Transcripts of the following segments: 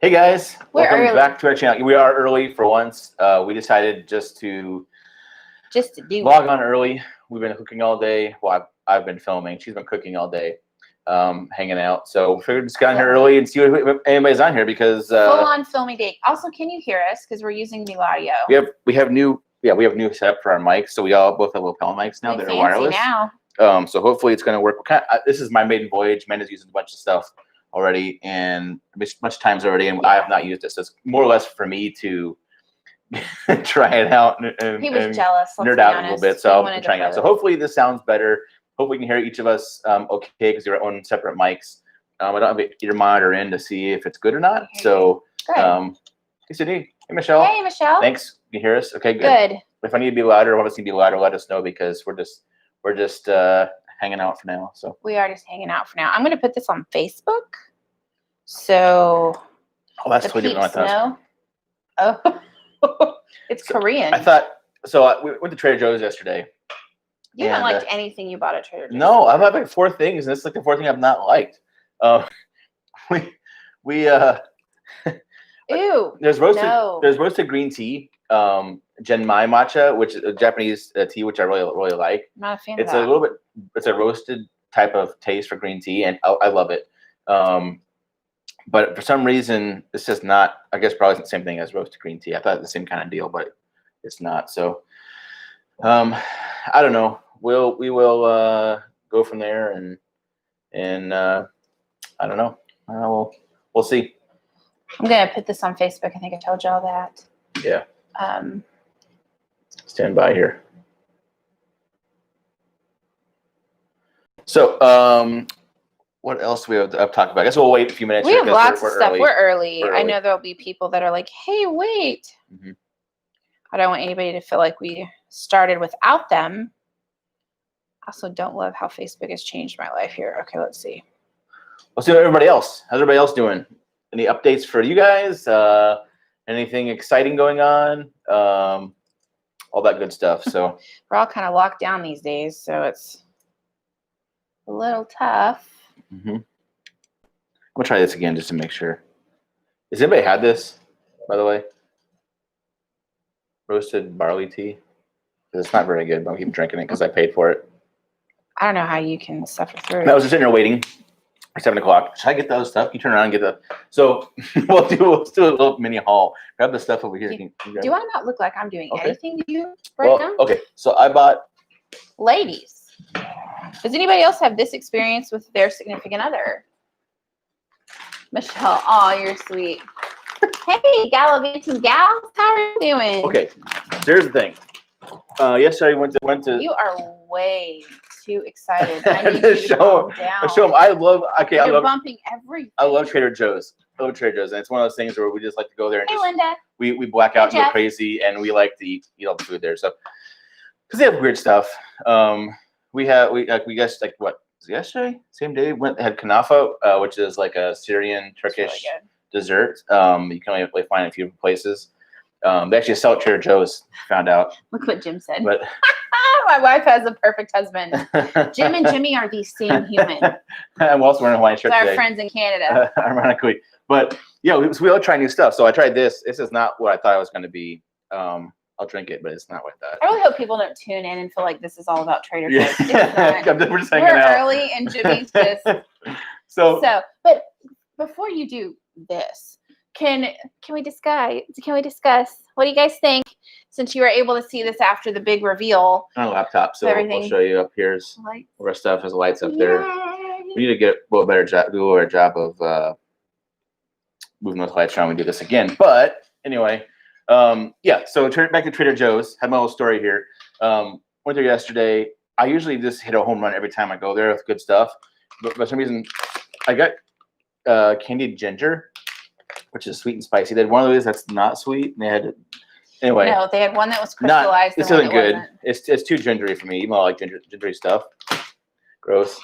Hey guys, welcome early. back to our channel. We are early for once. We decided just to do log on early. We've been cooking all day. Well, I've been filming. She's been cooking all day, hanging out. So we figured just get on here early and see if anybody's on here because full-on filming day. Also, can you hear us? Because we're using new audio. We have new setup for our mics. So we all both have lapel mics now that are wireless. Now. So hopefully it's going to work. This is my maiden voyage. Amanda's using a bunch of stuff already and much times already, and I have not used it. So it's more or less for me to try it out and he was jealous. Nerd out a little bit. So I'm trying out. So hopefully this sounds better. Hopefully we can hear each of us okay because you're on separate mics. I don't have your monitor in to see if it's good or not. So hey Sydney. Hey Michelle. Hey Michelle. Thanks. You hear us? Okay, good. If I need to be louder or want us to be louder, let us know because we're just hanging out for now. So we are just hanging out for now. I'm going to put this on Facebook. So that's totally different. It's Korean. I thought so. We went to Trader Joe's yesterday. You haven't liked anything you bought at Trader Joe's? No, I've had like 4 things, and this is like the 4th thing I've not liked. Ew. There's roasted green tea, Genmai matcha, which is a Japanese tea, which I really like. I'm not a fan of that. A little bit. It's a roasted type of taste for green tea, and I love it. But for some reason, this is not. I guess probably the same thing as roasted green tea. I thought it was the same kind of deal, but it's not. So, I don't know. We will go from there, and I don't know. We'll see. I'm gonna put this on Facebook. I think I told y'all that. Yeah. Stand by here. So, what else do we have to talk about? I guess we'll wait a few minutes. We have lots of stuff. We're early. I know there'll be people that are like, "Hey, wait." Mm-hmm. I don't want anybody to feel like we started without them. I also don't love how Facebook has changed my life here. Okay, let's see. Let's see what everybody else. How's everybody else doing? Any updates for you guys? Anything exciting going on? All that good stuff. So we're all kind of locked down these days, so it's a little tough. Mm-hmm. I'm gonna try this again just to make sure. Has anybody had this, by the way? Roasted barley tea. It's not very good, but I'll keep drinking it because I paid for it. I don't know how you can suffer through it. I was just sitting there waiting. 7 o'clock. Should I get those stuff? You turn around and get the. So we'll do a little mini haul. Grab the stuff over here. Do I not look like I'm doing anything to you now? Okay. So I bought. Ladies, does anybody else have this experience with their significant other? Michelle, oh, you're sweet. Hey, gallivanting gals, how are you doing? Okay, so here's the thing. Yesterday I went to. You are way too excited. I need you to calm down. Show them. I love. Okay, You're bumping everything. I love Trader Joe's. And it's one of those things where we just like to go there and Linda. We black out and go crazy, and we like to eat all the food there. So because they have weird stuff. We guess like what was it yesterday? Same day had kanafa, which is like a Syrian Turkish dessert. You can only find it a few places. They actually sell at Trader Joe's. Found out. Look what Jim said. But my wife has a perfect husband. Jim and Jimmy are the same human. I'm also wearing a Hawaiian shirt today. Our friends in Canada. Ironically, but yeah, we all try new stuff. So I tried this. This is not what I thought it was going to be. I'll drink it, but it's not like that. I really hope people don't tune in and feel like this is all about Trader Joe's. Yeah. We're just hanging out. Early, and Jimmy's just so. But before you do this, can we discuss? What do you guys think? Since you were able to see this after the big reveal on a laptop, so we'll show you up here's where stuff has lights up there. We need to get do a better job of moving those lights around. We do this again, but anyway. Yeah, so back to Trader Joe's. Had my little story here. Went there yesterday. I usually just hit a home run every time I go there with good stuff. But for some reason, I got candied ginger, which is sweet and spicy. They had one of those that's not sweet. And they had anyway. No, they had one that was crystallized. This isn't good. It's too gingery for me, even though I like gingery stuff. Gross.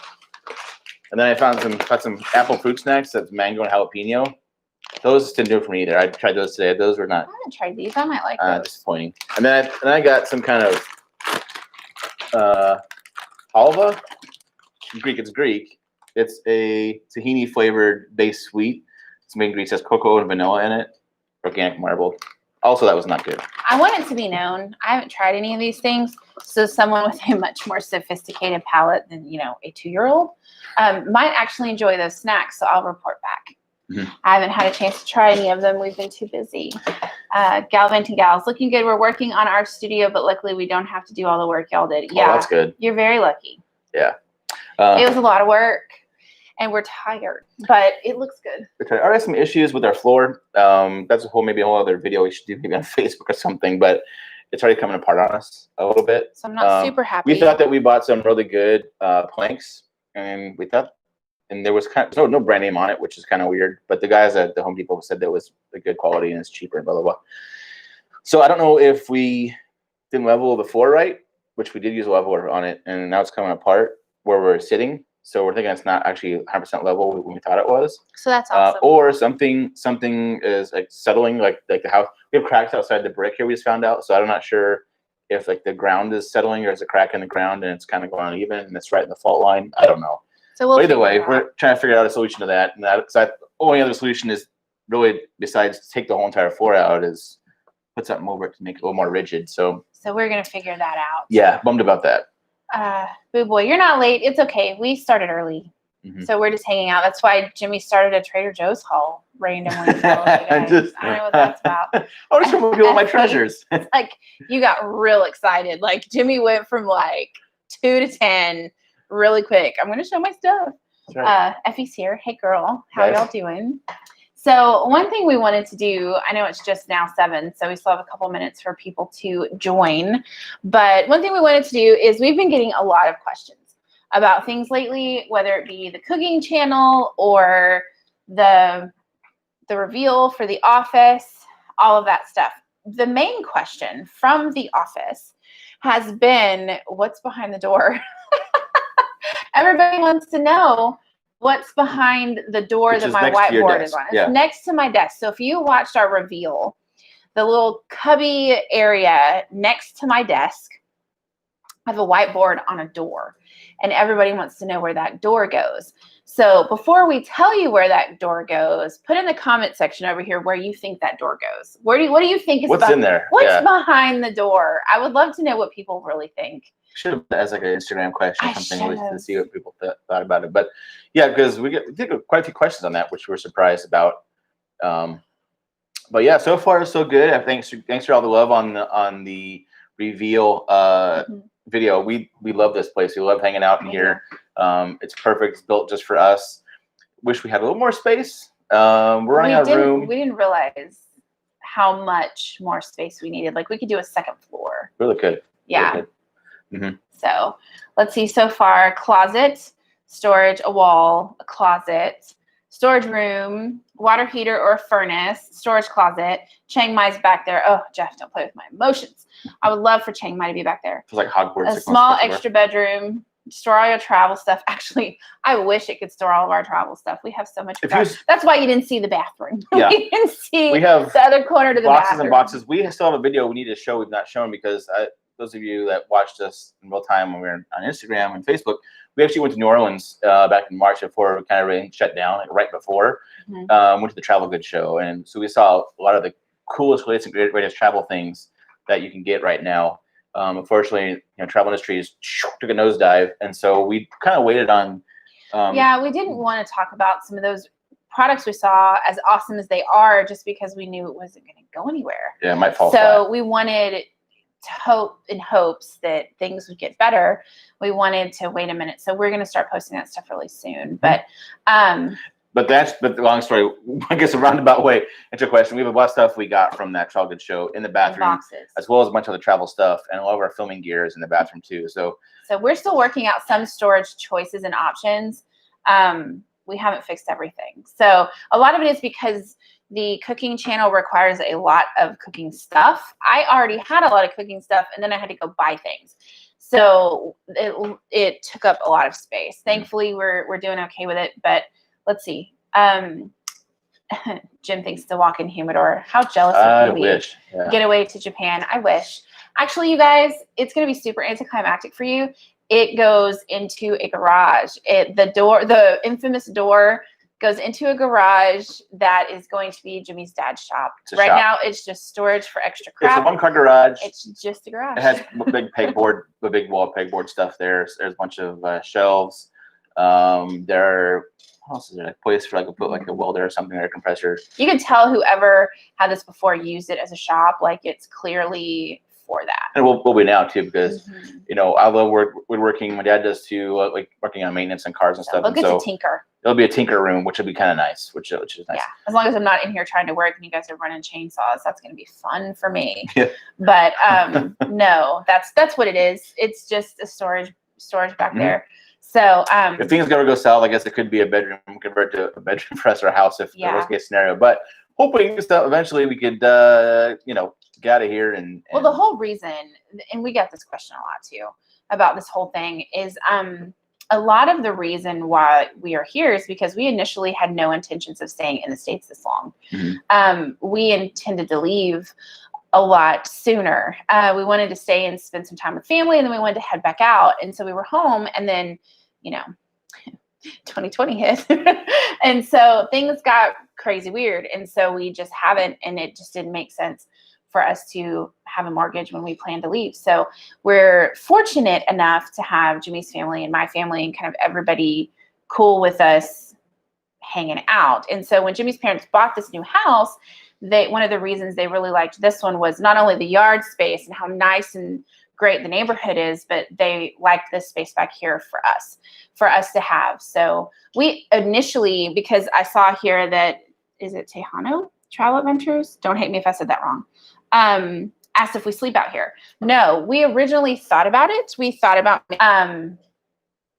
And then I found some apple fruit snacks. That's mango and jalapeno. Those didn't do it for me either. I tried those today. Those were not. I haven't tried these. I might like those. Disappointing. And then I got some kind of halva. It's Greek. It's a tahini flavored base sweet. some ingredients has cocoa and vanilla in it, organic marble. Also, that was not good. I want it to be known, I haven't tried any of these things, so someone with a much more sophisticated palate than, you know, a 2-year-old might actually enjoy those snacks, so I'll report back. Mm-hmm. I haven't had a chance to try any of them. We've been too busy. Galvanting Gals, looking good. We're working on our studio, but luckily we don't have to do all the work y'all did. Yeah, that's good. You're very lucky. Yeah. It was a lot of work. And we're tired, but it looks good. We're tired. I have some issues with our floor. That's maybe a whole other video we should do maybe on Facebook or something, but it's already coming apart on us a little bit. So I'm not super happy. We thought that we bought some really good planks, and there was no brand name on it, which is kind of weird. But the guys at the Home Depot said that it was a good quality and it's cheaper and blah, blah, blah. So I don't know if we didn't level the floor right, which we did use a leveler on it, and now it's coming apart where we're sitting. So we're thinking it's not actually 100% level when we thought it was. So that's awesome. Or something is like settling, like the house. We have cracks outside the brick here. We just found out. So I'm not sure if like the ground is settling or there's a crack in the ground and it's kind of going uneven and it's right in the fault line. I don't know. So we'll either way, we're trying to figure out a solution to that. And the only other solution is really, besides take the whole entire floor out, is put something over it to make it a little more rigid. So we're gonna figure that out. Yeah, bummed about that. Boo boy, you're not late. It's okay. We started early. Mm-hmm. So we're just hanging out. That's why Jimmy started a Trader Joe's haul randomly. I don't know what that's about. I was trying to reveal all my treasures. Like, you got real excited. Like, Jimmy went from like 2 to 10 really quick. I'm going to show my stuff. Right. Effie's here. Hey, girl. How y'all doing? So one thing we wanted to do, I know it's just now 7, so we still have a couple minutes for people to join. But one thing we wanted to do is we've been getting a lot of questions about things lately, whether it be the cooking channel or the reveal for The Office, all of that stuff. The main question from The Office has been, what's behind the door? Everybody wants to know what's behind the door that my whiteboard is on. It's next to my desk. So if you watched our reveal, the little cubby area next to my desk, I have a whiteboard on a door. And everybody wants to know where that door goes. So before we tell you where that door goes, put in the comment section over here where you think that door goes. What do you think is in there? What's behind the door? I would love to know what people really think. Should have as like an Instagram question or something to see what people thought about it. But yeah, because we did quite a few questions on that, which we're surprised about. But yeah, so far so good. Thanks for all the love on the reveal video. We love this place. We love hanging out in here. It's perfect. It's built just for us. Wish we had a little more space. We're running out of room. We didn't realize how much more space we needed. Like, we could do a second floor. Really good. Yeah. Really good. Mm-hmm. So let's see. So far, closet, storage, a wall, a closet, storage room, water heater or furnace, storage closet. Chiang Mai's back there. Oh, Jeff, don't play with my emotions. I would love for Chiang Mai to be back there. Feels like Hogwarts. A small extra bedroom. Store all your travel stuff. Actually, I wish it could store all of our travel stuff. We have so much. That's why you didn't see the bathroom. Yeah. We didn't see we have the other corner to the boxes bathroom. and boxes. We still have a video we need to show we've not shown because those of you that watched us in real time when we were on Instagram and Facebook, we actually went to New Orleans back in March before we kind of really shut down, like right before. Mm-hmm. Went to the Travel Goods show, and so we saw a lot of the coolest, latest, and greatest travel things that you can get right now. Unfortunately, travel industry took a nosedive, and so we kind of waited on. We didn't want to talk about some of those products we saw, as awesome as they are, just because we knew it wasn't going to go anywhere. Yeah, it might fall flat. So we wanted in hopes that things would get better. We wanted to wait a minute, so we're going to start posting that stuff really soon. But the long story, I guess a roundabout way into a question. We have a lot of stuff we got from that Travel Good show in the bathroom, as well as a bunch of the travel stuff, and all of our filming gear is in the bathroom too. So we're still working out some storage choices and options. We haven't fixed everything. So a lot of it is because the cooking channel requires a lot of cooking stuff. I already had a lot of cooking stuff, and then I had to go buy things. So it took up a lot of space. Thankfully, we're doing okay with it, but let's see. Jim thinks the walk-in humidor. How jealous would you be? Yeah. Get away to Japan. I wish. Actually, you guys, it's going to be super anticlimactic for you. It goes into a garage. The infamous door goes into a garage that is going to be Jimmy's dad's shop. Right now, it's just storage for extra crap. It's a 1-car garage. It's just a garage. It has a big wall pegboard stuff there. There's a bunch of shelves. What else is there? A place for put like a welder or something, or a compressor. You can tell whoever had this before used it as a shop. Like it's clearly for that. And we'll be now too, because I love woodworking. My dad does too, like working on maintenance and cars and stuff. Look, it's a tinker. It'll be a tinker room, which will be kind of nice, which is nice. Yeah, as long as I'm not in here trying to work and you guys are running chainsaws, that's going to be fun for me. Yeah. But no, that's what it is. It's just a storage back there. So if things go south, I guess it could be a bedroom convert to a bedroom for us or a house if the worst case scenario. But hoping that eventually we could get out of here and well, the whole reason, and we get this question a lot too about this whole thing, is a lot of the reason why we are here is because we initially had no intentions of staying in the States this long. We intended to leave a lot sooner. We wanted to stay and spend some time with family, and then we wanted to head back out. And so we were home, and then 2020 hit. And so things got crazy weird. And so we just haven't, and it just didn't make sense for us to have a mortgage when we planned to leave. So we're fortunate enough to have Jimmy's family and my family and kind of everybody cool with us hanging out. And so when Jimmy's parents bought this new house, one of the reasons they really liked this one was not only the yard space and how nice and great the neighborhood is, but they liked this space back here for us to have. So we initially, because I saw here that, is it Tejano Travel Adventures? Don't hate me if I said that wrong. Asked if we sleep out here. No, we originally thought about it. We thought about, I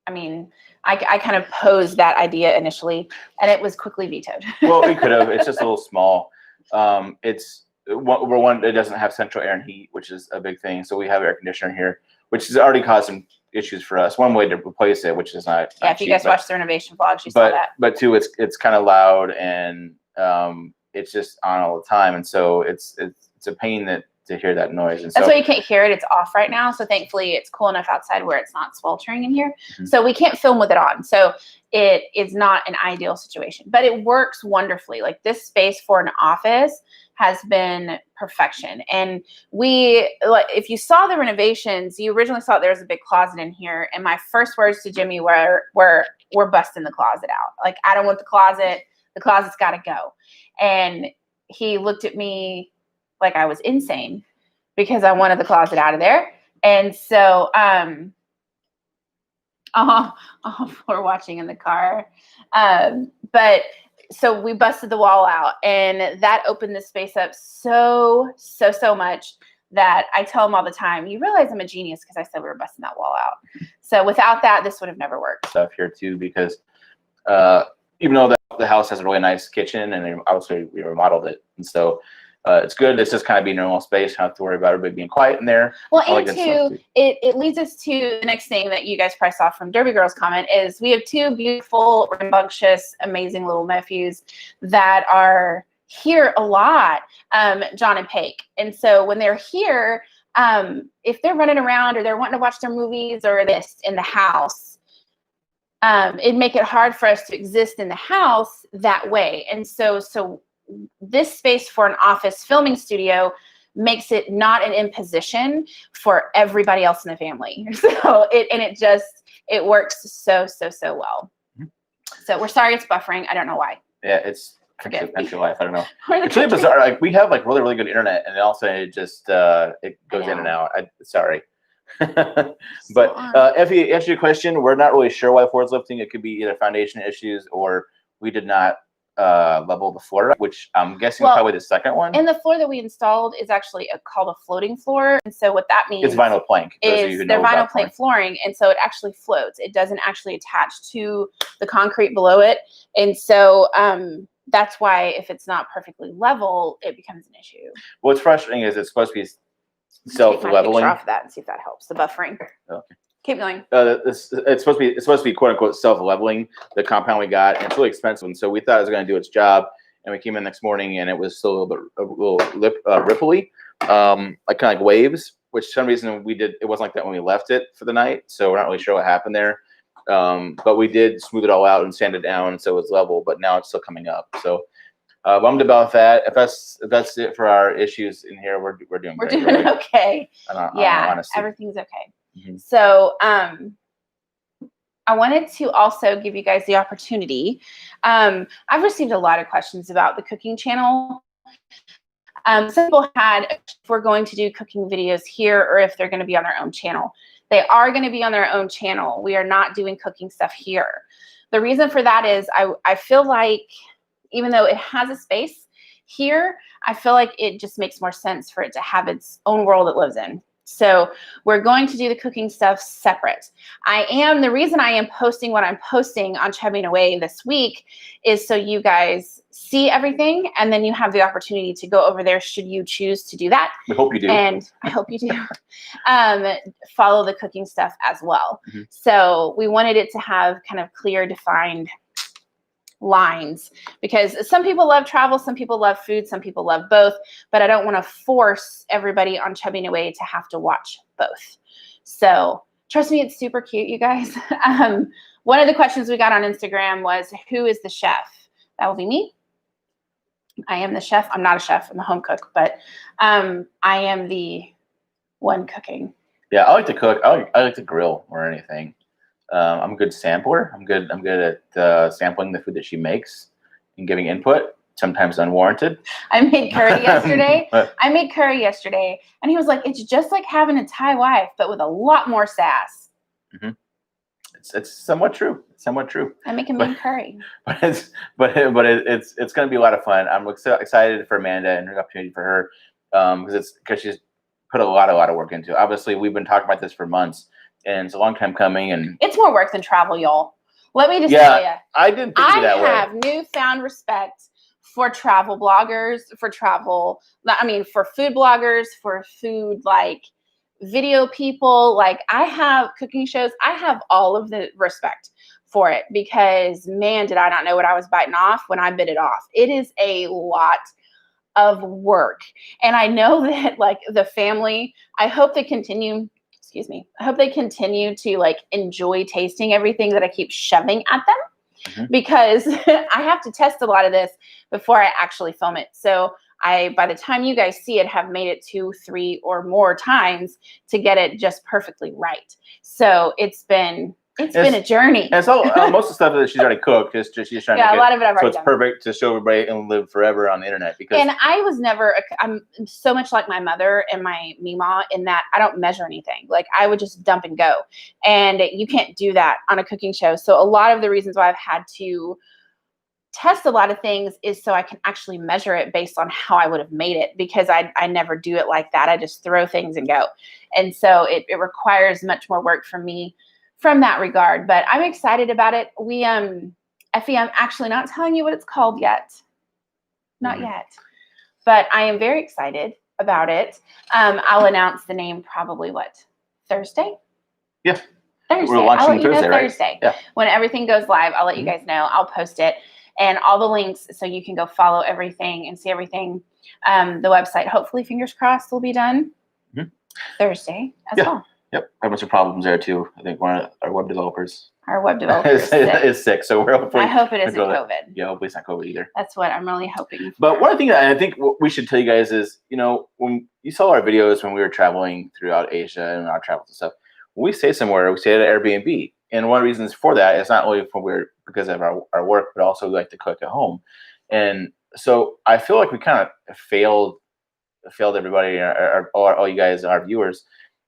kind of posed that idea initially, and it was quickly vetoed. Well, we could have. It's just a little small. It doesn't have central air and heat, which is a big thing. So we have air conditioner here, which has already caused some issues for us. One way to replace it, which is not if you guys watch the renovation vlogs, you saw that. But two, it's kind of loud and it's just on all the time, and so it's a pain to hear that noise. And that's why you can't hear it. It's off right now. So thankfully it's cool enough outside where it's not sweltering in here. So we can't film with it on. So it is not an ideal situation, but it works wonderfully. Like this space for an office has been perfection. And if you saw the renovations, you originally saw there was a big closet in here. And my first words to Jimmy were we're busting the closet out. Like, I don't want the closet. The closet's got to go. And he looked at me like I was insane because I wanted the closet out of there. And so, we're watching in the car. But so we busted the wall out, and that opened the space up so much that I tell him all the time, you realize I'm a genius because I said we were busting that wall out. So without that, this would have never worked. Stuff here too, because even though the house has a really nice kitchen, and obviously we remodeled it, and so it's good. It's just kind of being normal space. You don't have to worry about everybody being quiet in there. Well, and two, it leads us to the next thing that you guys probably saw from Derby Girl's comment is we have two beautiful, rambunctious, amazing little nephews that are here a lot, John and Paige. And so when they're here, if they're running around or they're wanting to watch their movies or this in the house, it'd make it hard for us to exist in the house that way. And so this space for an office filming studio makes it not an imposition for everybody else in the family. So it works so well. So we're sorry it's buffering. I don't know why. Yeah, it's entry life. I don't know. It's really bizarre. Like, we have like really good internet, and then also it just it goes in and out. Sorry. But Effie, answer your question. We're not really sure why the floor is lifting. It could be either foundation issues or we did not level the floor, which I'm guessing probably the second one. And the floor that we installed is actually called a floating floor. And so what that means it's vinyl plank. They're vinyl plank flooring. And so it actually floats. It doesn't actually attach to the concrete below it. And so that's why if it's not perfectly level, it becomes an issue. What's frustrating is it's supposed to be self-leveling. Off of that and see if that helps. The buffering. Okay. Keep going. It's supposed to be quote unquote self-leveling, the compound we got, and it's really expensive. And so we thought it was going to do its job, and we came in next morning and it was still a little ripply, like kind of like waves. Which for some reason it wasn't like that when we left it for the night. So we're not really sure what happened there. But we did smooth it all out and sand it down so it was level, but now it's still coming up. So bummed about that. If that's it for our issues in here, we're doing great. We're doing okay. I honestly. Everything's okay. Mm-hmm. So I wanted to also give you guys the opportunity. I've received a lot of questions about the cooking channel. Some people had if we're going to do cooking videos here or if they're going to be on their own channel. They are going to be on their own channel. We are not doing cooking stuff here. The reason for that is I feel like even though it has a space here, I feel like it just makes more sense for it to have its own world it lives in. So we're going to do the cooking stuff separate. The reason I am posting what I'm posting on Chubbing Away this week is so you guys see everything and then you have the opportunity to go over there should you choose to do that. We hope you do. And I hope you do. Follow the cooking stuff as well. Mm-hmm. So we wanted it to have kind of clear, defined lines because some people love travel, some people love food, some people love both, but I don't want to force everybody on Chubbing Away to have to watch both. So trust me, it's super cute, you guys. One of the questions we got on Instagram was, who is the chef? That will be me. I am the chef. I'm not a chef. I'm a home cook, but I am the one cooking. Yeah, I like to cook. I like to grill or anything. I'm a good sampler. I'm good at sampling the food that she makes and giving input, sometimes unwarranted. I made curry yesterday. And he was like, it's just like having a Thai wife, but with a lot more sass. Mm-hmm. It's somewhat true. I make a mean curry. But it's going to be a lot of fun. I'm excited for Amanda and her opportunity for her because she's put a lot of work into it. Obviously, we've been talking about this for months. And it's a long time coming, and it's more work than travel, y'all. Let me just tell you. I didn't think of it that way. I have newfound respect for travel bloggers, for food bloggers, for food video people. I have cooking shows. I have all of the respect for it because man, did I not know what I was biting off when I bit it off. It is a lot of work, and I know that the family. I hope they continue to enjoy tasting everything that I keep shoving at them because I have to test a lot of this before I actually film it. So by the time you guys see it, have made it 2, 3 or more times to get it just perfectly right. So it's been a journey. And so most of the stuff that she's already cooked is just she's trying to get. A lot of it I've already done. So it's perfect to show everybody and live forever on the internet. And I was never. I'm so much like my mother and my Mima in that I don't measure anything. I would just dump and go, and you can't do that on a cooking show. So a lot of the reasons why I've had to test a lot of things is so I can actually measure it based on how I would have made it because I never do it like that. I just throw things and go, and so it requires much more work from me. From that regard, but I'm excited about it. Effie, I'm actually not telling you what it's called yet. Not yet. But I am very excited about it. I'll announce the name probably Thursday? Yeah. Thursday. We're launching Thursday, right? Thursday. Yeah. When everything goes live, I'll let you guys know. I'll post it and all the links so you can go follow everything and see everything. The website, hopefully, fingers crossed, will be done Thursday as well. Yep, a bunch of problems there too. I think one of our web developers. Is sick, so we're hopefully. I hope it isn't COVID. Yeah, hopefully it's not COVID either. That's what I'm really hoping for. But one thing that I think we should tell you guys is, when you saw our videos when we were traveling throughout Asia and our travels and stuff, when we stay somewhere, we stay at an Airbnb. And one of the reasons for that is not only because of our work, but also we like to cook at home. And so I feel like we kind of failed everybody, all you guys, our viewers.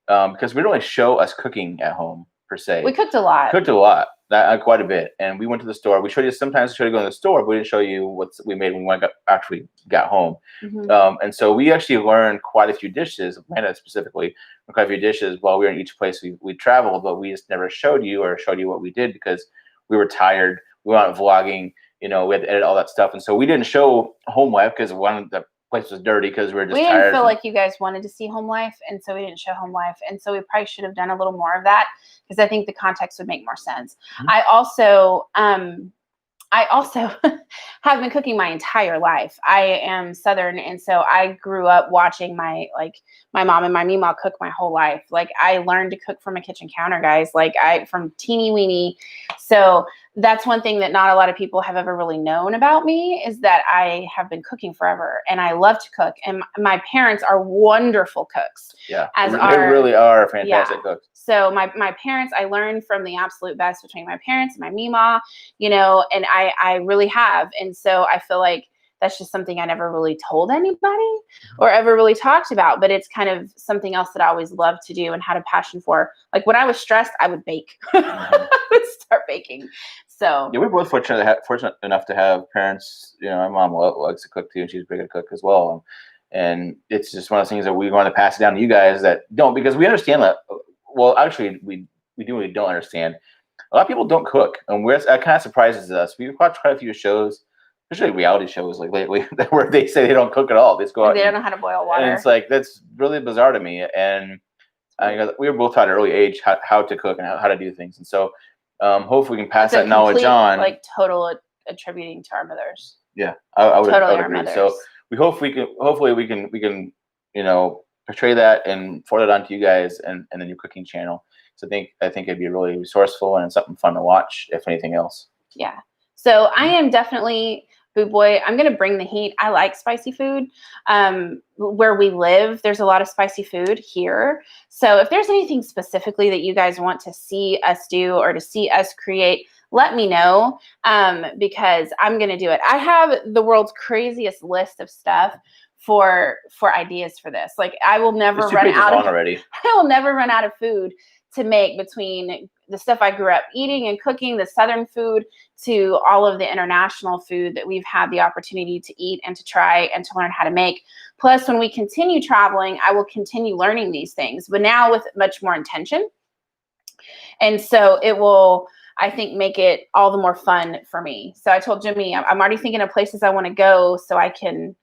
Because we don't really show us cooking at home per se. We cooked a lot. Quite a bit. And we went to the store. We showed you sometimes go to the store, but we didn't show you what we made when we actually got home. Mm-hmm. And so we actually learned quite a few dishes, Amanda specifically, quite a few dishes while we were in each place we traveled, but we just never showed you what we did because we were tired. We weren't vlogging. We had to edit all that stuff. And so we didn't show home life because one of the place was dirty because we were just tired. We didn't feel like you guys wanted to see home life, and so we didn't show home life. And so we probably should have done a little more of that because I think the context would make more sense. Mm-hmm. I also have been cooking my entire life. I am Southern, and so I grew up watching my mom and my meemaw cook my whole life. Like, I learned to cook from a kitchen counter, guys. Like, from teeny weeny. So that's one thing that not a lot of people have ever really known about me, is that I have been cooking forever, and I love to cook. And my parents are wonderful cooks. Yeah, they really are fantastic cooks. So my parents, I learned from the absolute best between my parents and my meemaw, you know, and I really have. And so I feel like that's just something I never really told anybody or ever really talked about, but it's kind of something else that I always loved to do and had a passion for. Like, when I was stressed, I would bake. I would start baking. So yeah, we're both fortunate enough to have parents. You know, my mom likes to cook too, and she's a pretty good cook as well. And it's just one of those things that we want to pass it down to you guys that don't, because we understand that. Well, actually, we don't understand. A lot of people don't cook, and that kind of surprises us. We've watched quite a few shows, especially reality shows like lately, where they say they don't cook at all. They just go out. They don't know how to boil water. And it's like, that's really bizarre to me. And we were both taught at an early age how to cook and how to do things. And so hopefully we can pass that knowledge on. Like, total attributing to our mothers. Yeah, I would totally agree. Mothers. So hopefully we can you know, portray that and forward it on to you guys and the new cooking channel. So I think it'd be really resourceful and something fun to watch, if anything else. Yeah. So I am definitely food boy. I'm going to bring the heat. I like spicy food. Where we live, there's a lot of spicy food here. So if there's anything specifically that you guys want to see us do or to see us create, let me know, because I'm going to do it. I have the world's craziest list of stuff for ideas for this. Like, I will never run out of already. I will never run out of food to make, between the stuff I grew up eating and cooking, the Southern food, to all of the international food that we've had the opportunity to eat and to try and to learn how to make. Plus, when we continue traveling, I will continue learning these things, but now with much more intention. And so it will, I think, make it all the more fun for me. So I told Jimmy, I'm already thinking of places I want to go so I can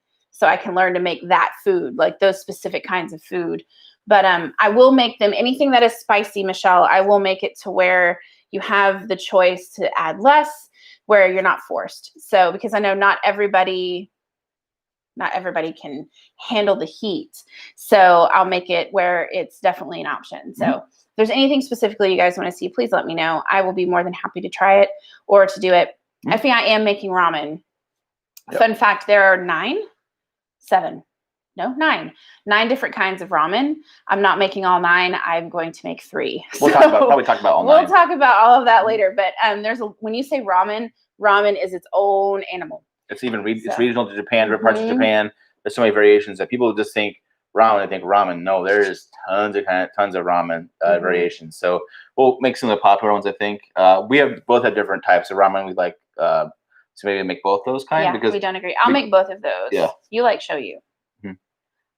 learn to make that food, like those specific kinds of food. But I will make them, anything that is spicy, Michelle, I will make it to where you have the choice to add less, where you're not forced. So, because I know not everybody can handle the heat. So I'll make it where it's definitely an option. So if there's anything specifically you guys want to see, please let me know. I will be more than happy to try it or to do it. I think I am making ramen. Yep. Fun fact, there are 9 different kinds of ramen. I'm not making all 9. I'm going to make 3. We'll probably talk about all 9. We'll talk about all of that later. But when you say ramen is its own animal. It's even it's regional to Japan, different parts of Japan. There's so many variations that people just think ramen. I think ramen. No, there's tons of ramen variations. So we'll make some of the popular ones. I think we both have different types of ramen. We like so maybe make both those kinds. Yeah, because we don't agree. I'll make both of those. Yeah, you like shoyu.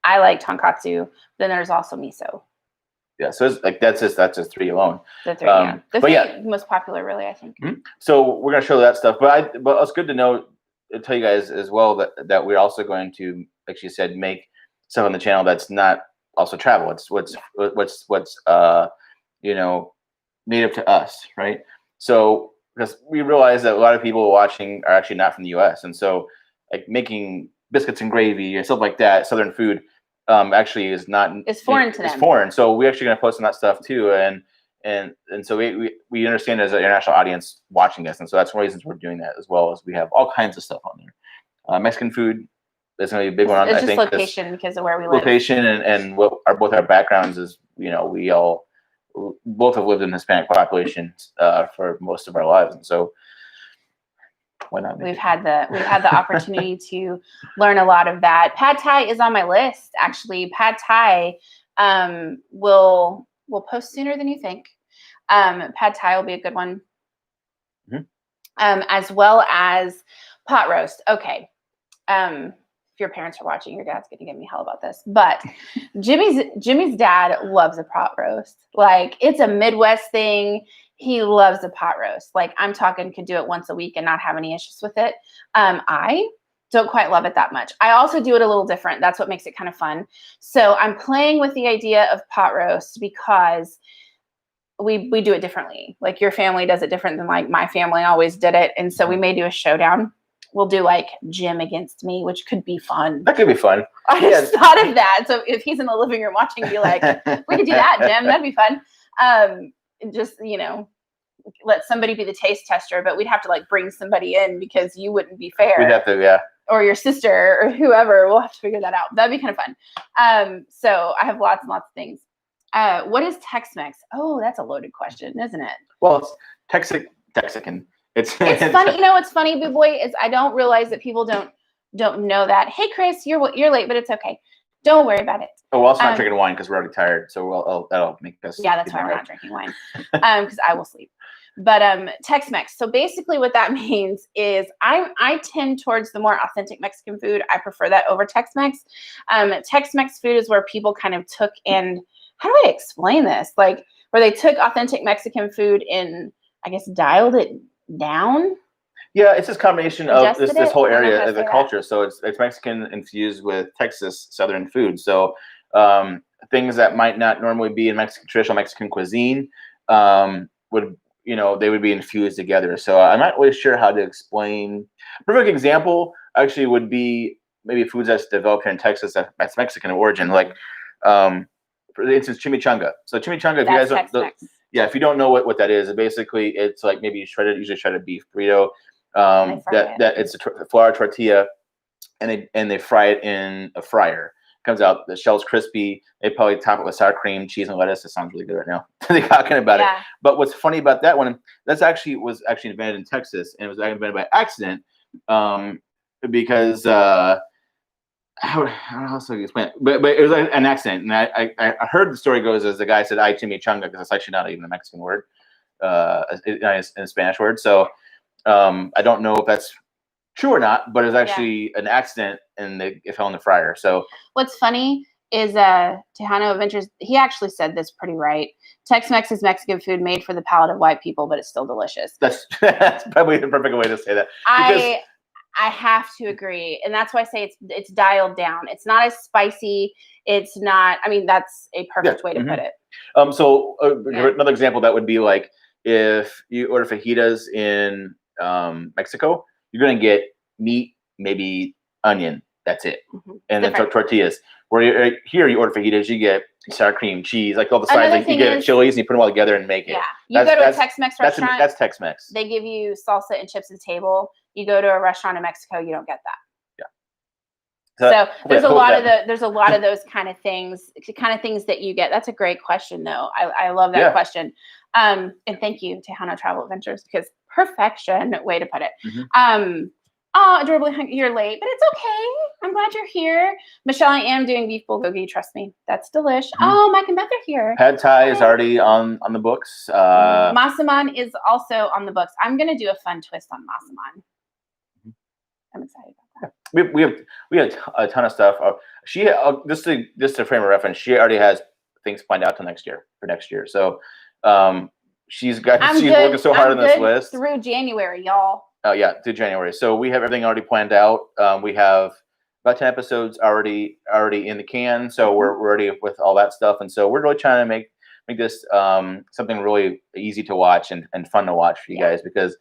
I like tonkatsu. Then there's also miso. Yeah, so it's like that's just 3 alone. The 3, yeah. The 3 most popular, really, I think. So we're gonna show that stuff, but it's good to know. I'll tell you guys as well that we're also going to, like she said, make stuff on the channel that's not also travel. It's what's you know, native to us, right? So because we realize that a lot of people watching are actually not from the U.S. and so like making biscuits and gravy and stuff like that, Southern food, actually is not. It's foreign to them. It's foreign, so we're actually going to post on that stuff too, and so we understand there's an international audience watching this, and so that's one of the reasons we're doing that, as well as we have all kinds of stuff on there. Mexican food is going to be a big one. It's just location because of where we live. Location and what both our backgrounds is. You know, we both have lived in Hispanic populations for most of our lives, and so why not? We've had the opportunity to learn a lot of that. Pad Thai is on my list, actually. Pad Thai will post sooner than you think. Pad Thai will be a good one. As well as pot roast. Okay. If your parents are watching, your dad's going to give me hell about this. But Jimmy's dad loves a pot roast. Like, it's a Midwest thing. He loves a pot roast. Like, I'm talking could do it once a week and not have any issues with it. I don't quite love it that much. I also do it a little different. That's what makes it kind of fun. So I'm playing with the idea of pot roast because we do it differently. Like, your family does it different than like my family always did it. And so we may do a showdown we'll do like Jim against me, which could be fun. That could be fun. I just thought of that. So if he's in the living room watching, be like, we could do that, Jim. That'd be fun. Just, let somebody be the taste tester, but we'd have to like bring somebody in because you wouldn't be fair. We'd have to, yeah. Or your sister or whoever. We'll have to figure that out. That'd be kind of fun. So I have lots and lots of things. What is Tex-Mex? Oh, that's a loaded question, isn't it? Well, it's Texican. It's funny. What's funny, Boo Boy, is I don't realize that people don't know that. Hey, Chris, you're late, but it's okay. Don't worry about it. Oh, we're also not drinking wine because we're already tired. So that'll make us. Yeah, that's why we're not drinking wine. Because I will sleep. But Tex-Mex. So basically what that means is I tend towards the more authentic Mexican food. I prefer that over Tex-Mex. Tex-Mex food is where people kind of took and, how do I explain this? Like where they took authentic Mexican food and I guess dialed it down. Yeah, it's this combination of this whole area of the culture. That. So it's Mexican infused with Texas Southern food. So things that might not normally be in traditional Mexican cuisine would, they would be infused together. So I'm not really sure how to explain. Perfect example actually would be maybe foods that's developed here in Texas that's Mexican origin, like for instance, chimichanga. So chimichanga, if you guys don't, if you don't know what that is, basically it's like maybe usually shredded beef burrito. It's a flour tortilla, and they fry it in a fryer. Comes out, the shell's crispy. They probably top it with sour cream, cheese, and lettuce. It sounds really good right now. They're talking about it. But what's funny about that one, was actually invented in Texas, and it was invented by accident because I don't know how to explain it, but it was an accident. And I heard the story goes as the guy said, "Ay chimichanga," because it's actually not even a Mexican word, it's a Spanish word. So I don't know if that's true or not, but it was actually an accident and it fell in the fryer. So what's funny is Tejano Adventures, he actually said this pretty right. Tex-Mex is Mexican food made for the palate of white people, but it's still delicious. That's probably the perfect way to say that. I have to agree. And that's why I say it's dialed down. It's not as spicy. It's not, that's a perfect way to put it. So another example that would be like if you order fajitas in Mexico, you're going to get meat, maybe onion. That's it. And then tortillas. Where here you order fajitas, you get sour cream, cheese, like all the sides. Like you get chilies and you put them all together and make it. Yeah. You go to a Tex-Mex restaurant. That's Tex-Mex. They give you salsa and chips at the table. You go to a restaurant in Mexico, you don't get that. Yeah. So there's a lot of those kind of things that you get. That's a great question, though. I love that question. And thank you to Tejano Travel Adventures, because perfection way to put it. Adorably hungry, you're late, but it's okay. I'm glad you're here. Michelle, I am doing beef bulgogi. Trust me, that's delish. Oh, Mike and Beth are here. Pad Thai is already on the books. Masaman is also on the books. I'm gonna do a fun twist on Masaman. I'm excited about that. We have a ton of stuff. She just to frame a reference, she already has things planned out till next year. So she's working so hard on this list through January, y'all. Through January. So we have everything already planned out. We have about 10 episodes already in the can. So we're ready with all that stuff. And so we're really trying to make this something really easy to watch and fun to watch for you guys, because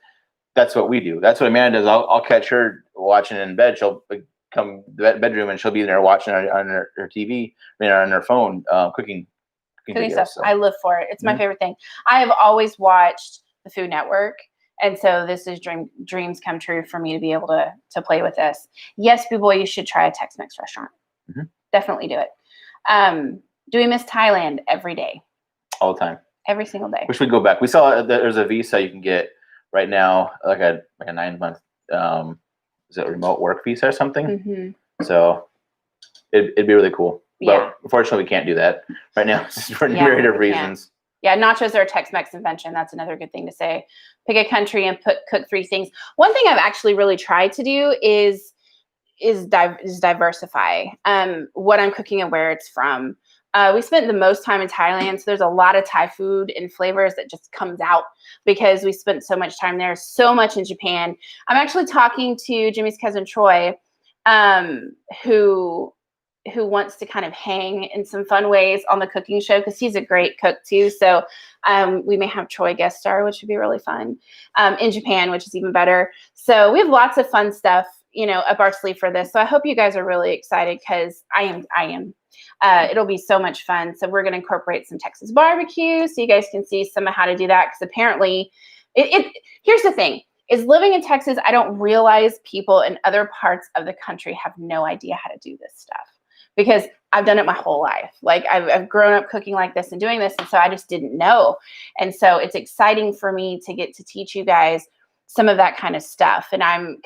that's what we do. That's what Amanda does. I'll catch her watching in bed. She'll come to the bedroom and she'll be there watching on her TV, on her phone, cooking videos, stuff. So. I live for it. It's my favorite thing. I have always watched the Food Network. And so this is dreams come true for me to be able to play with this. Yes, Boo Boy, you should try a Tex-Mex restaurant. Definitely do it. Do we miss Thailand every day? All the time. Every single day. We should go back. We saw that there's a visa you can get right now, like a 9-month, is it remote work visa or something? So it'd be really cool. But unfortunately, we can't do that right now for a myriad of reasons. Yeah, nachos are a Tex-Mex invention. That's another good thing to say. Pick a country and cook 3 things. One thing I've actually really tried to do is diversify what I'm cooking and where it's from. We spent the most time in Thailand, so there's a lot of Thai food and flavors that just comes out because we spent so much time there, so much in Japan. I'm actually talking to Jimmy's cousin Troy, who who wants to kind of hang in some fun ways on the cooking show, because he's a great cook too. So we may have Troy guest star, which would be really fun, in Japan, which is even better. So we have lots of fun stuff, up our sleeve for this. So I hope you guys are really excited, because I am. It'll be so much fun. So we're going to incorporate some Texas barbecue, so you guys can see some of how to do that. Because apparently, here's the thing. Is living in Texas, I don't realize people in other parts of the country have no idea how to do this stuff, because I've done it my whole life. Like I've grown up cooking like this and doing this. And so I just didn't know. And so it's exciting for me to get to teach you guys some of that kind of stuff. And I'm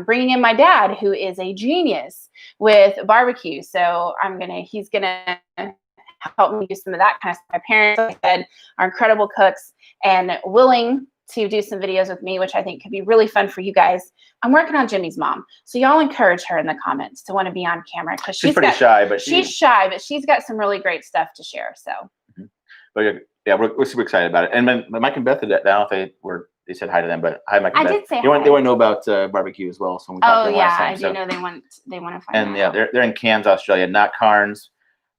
bringing in my dad, who is a genius with barbecue. So he's going to help me do some of that kind of stuff. My parents, like I said, are incredible cooks and willing to do some videos with me, which I think could be really fun for you guys. I'm working on Jimmy's mom. So y'all encourage her in the comments to want to be on camera, because she's pretty shy, but she's got some really great stuff to share. So, but yeah, we're super excited about it. And Mike and Beth, I don't know if they said hi to them, but hi, Mike and Beth. I did say hi. They want to know about barbecue as well. So we talked to them last time. I do know they want to find out. And yeah, they're in Cairns, Australia, not Cairns.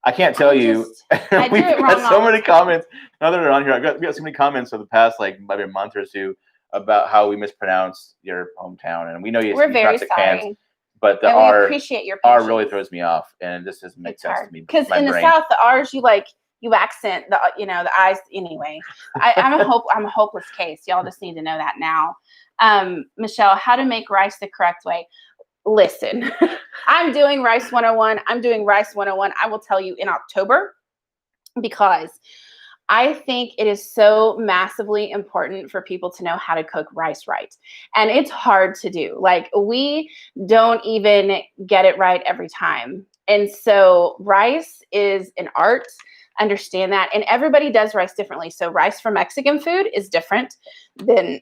I can't tell you. I do it wrong. Got so many comments. Now that they're on here, we got so many comments for the past maybe a month or two about how we mispronounce your hometown, and we know we're very sorry. Cairns, but the R, we appreciate your patience. R really throws me off, and this doesn't make sense to me. Because in the South, the R's you accent the the I's anyway. I'm a hopeless case. Y'all just need to know that now. Michelle, how to make rice the correct way. Listen, I'm doing Rice 101. I'm doing Rice 101. I will tell you in October, because I think it is so massively important for people to know how to cook rice right. And it's hard to do. Like, we don't even get it right every time. And so rice is an art. Understand that. And everybody does rice differently. So rice for Mexican food is different than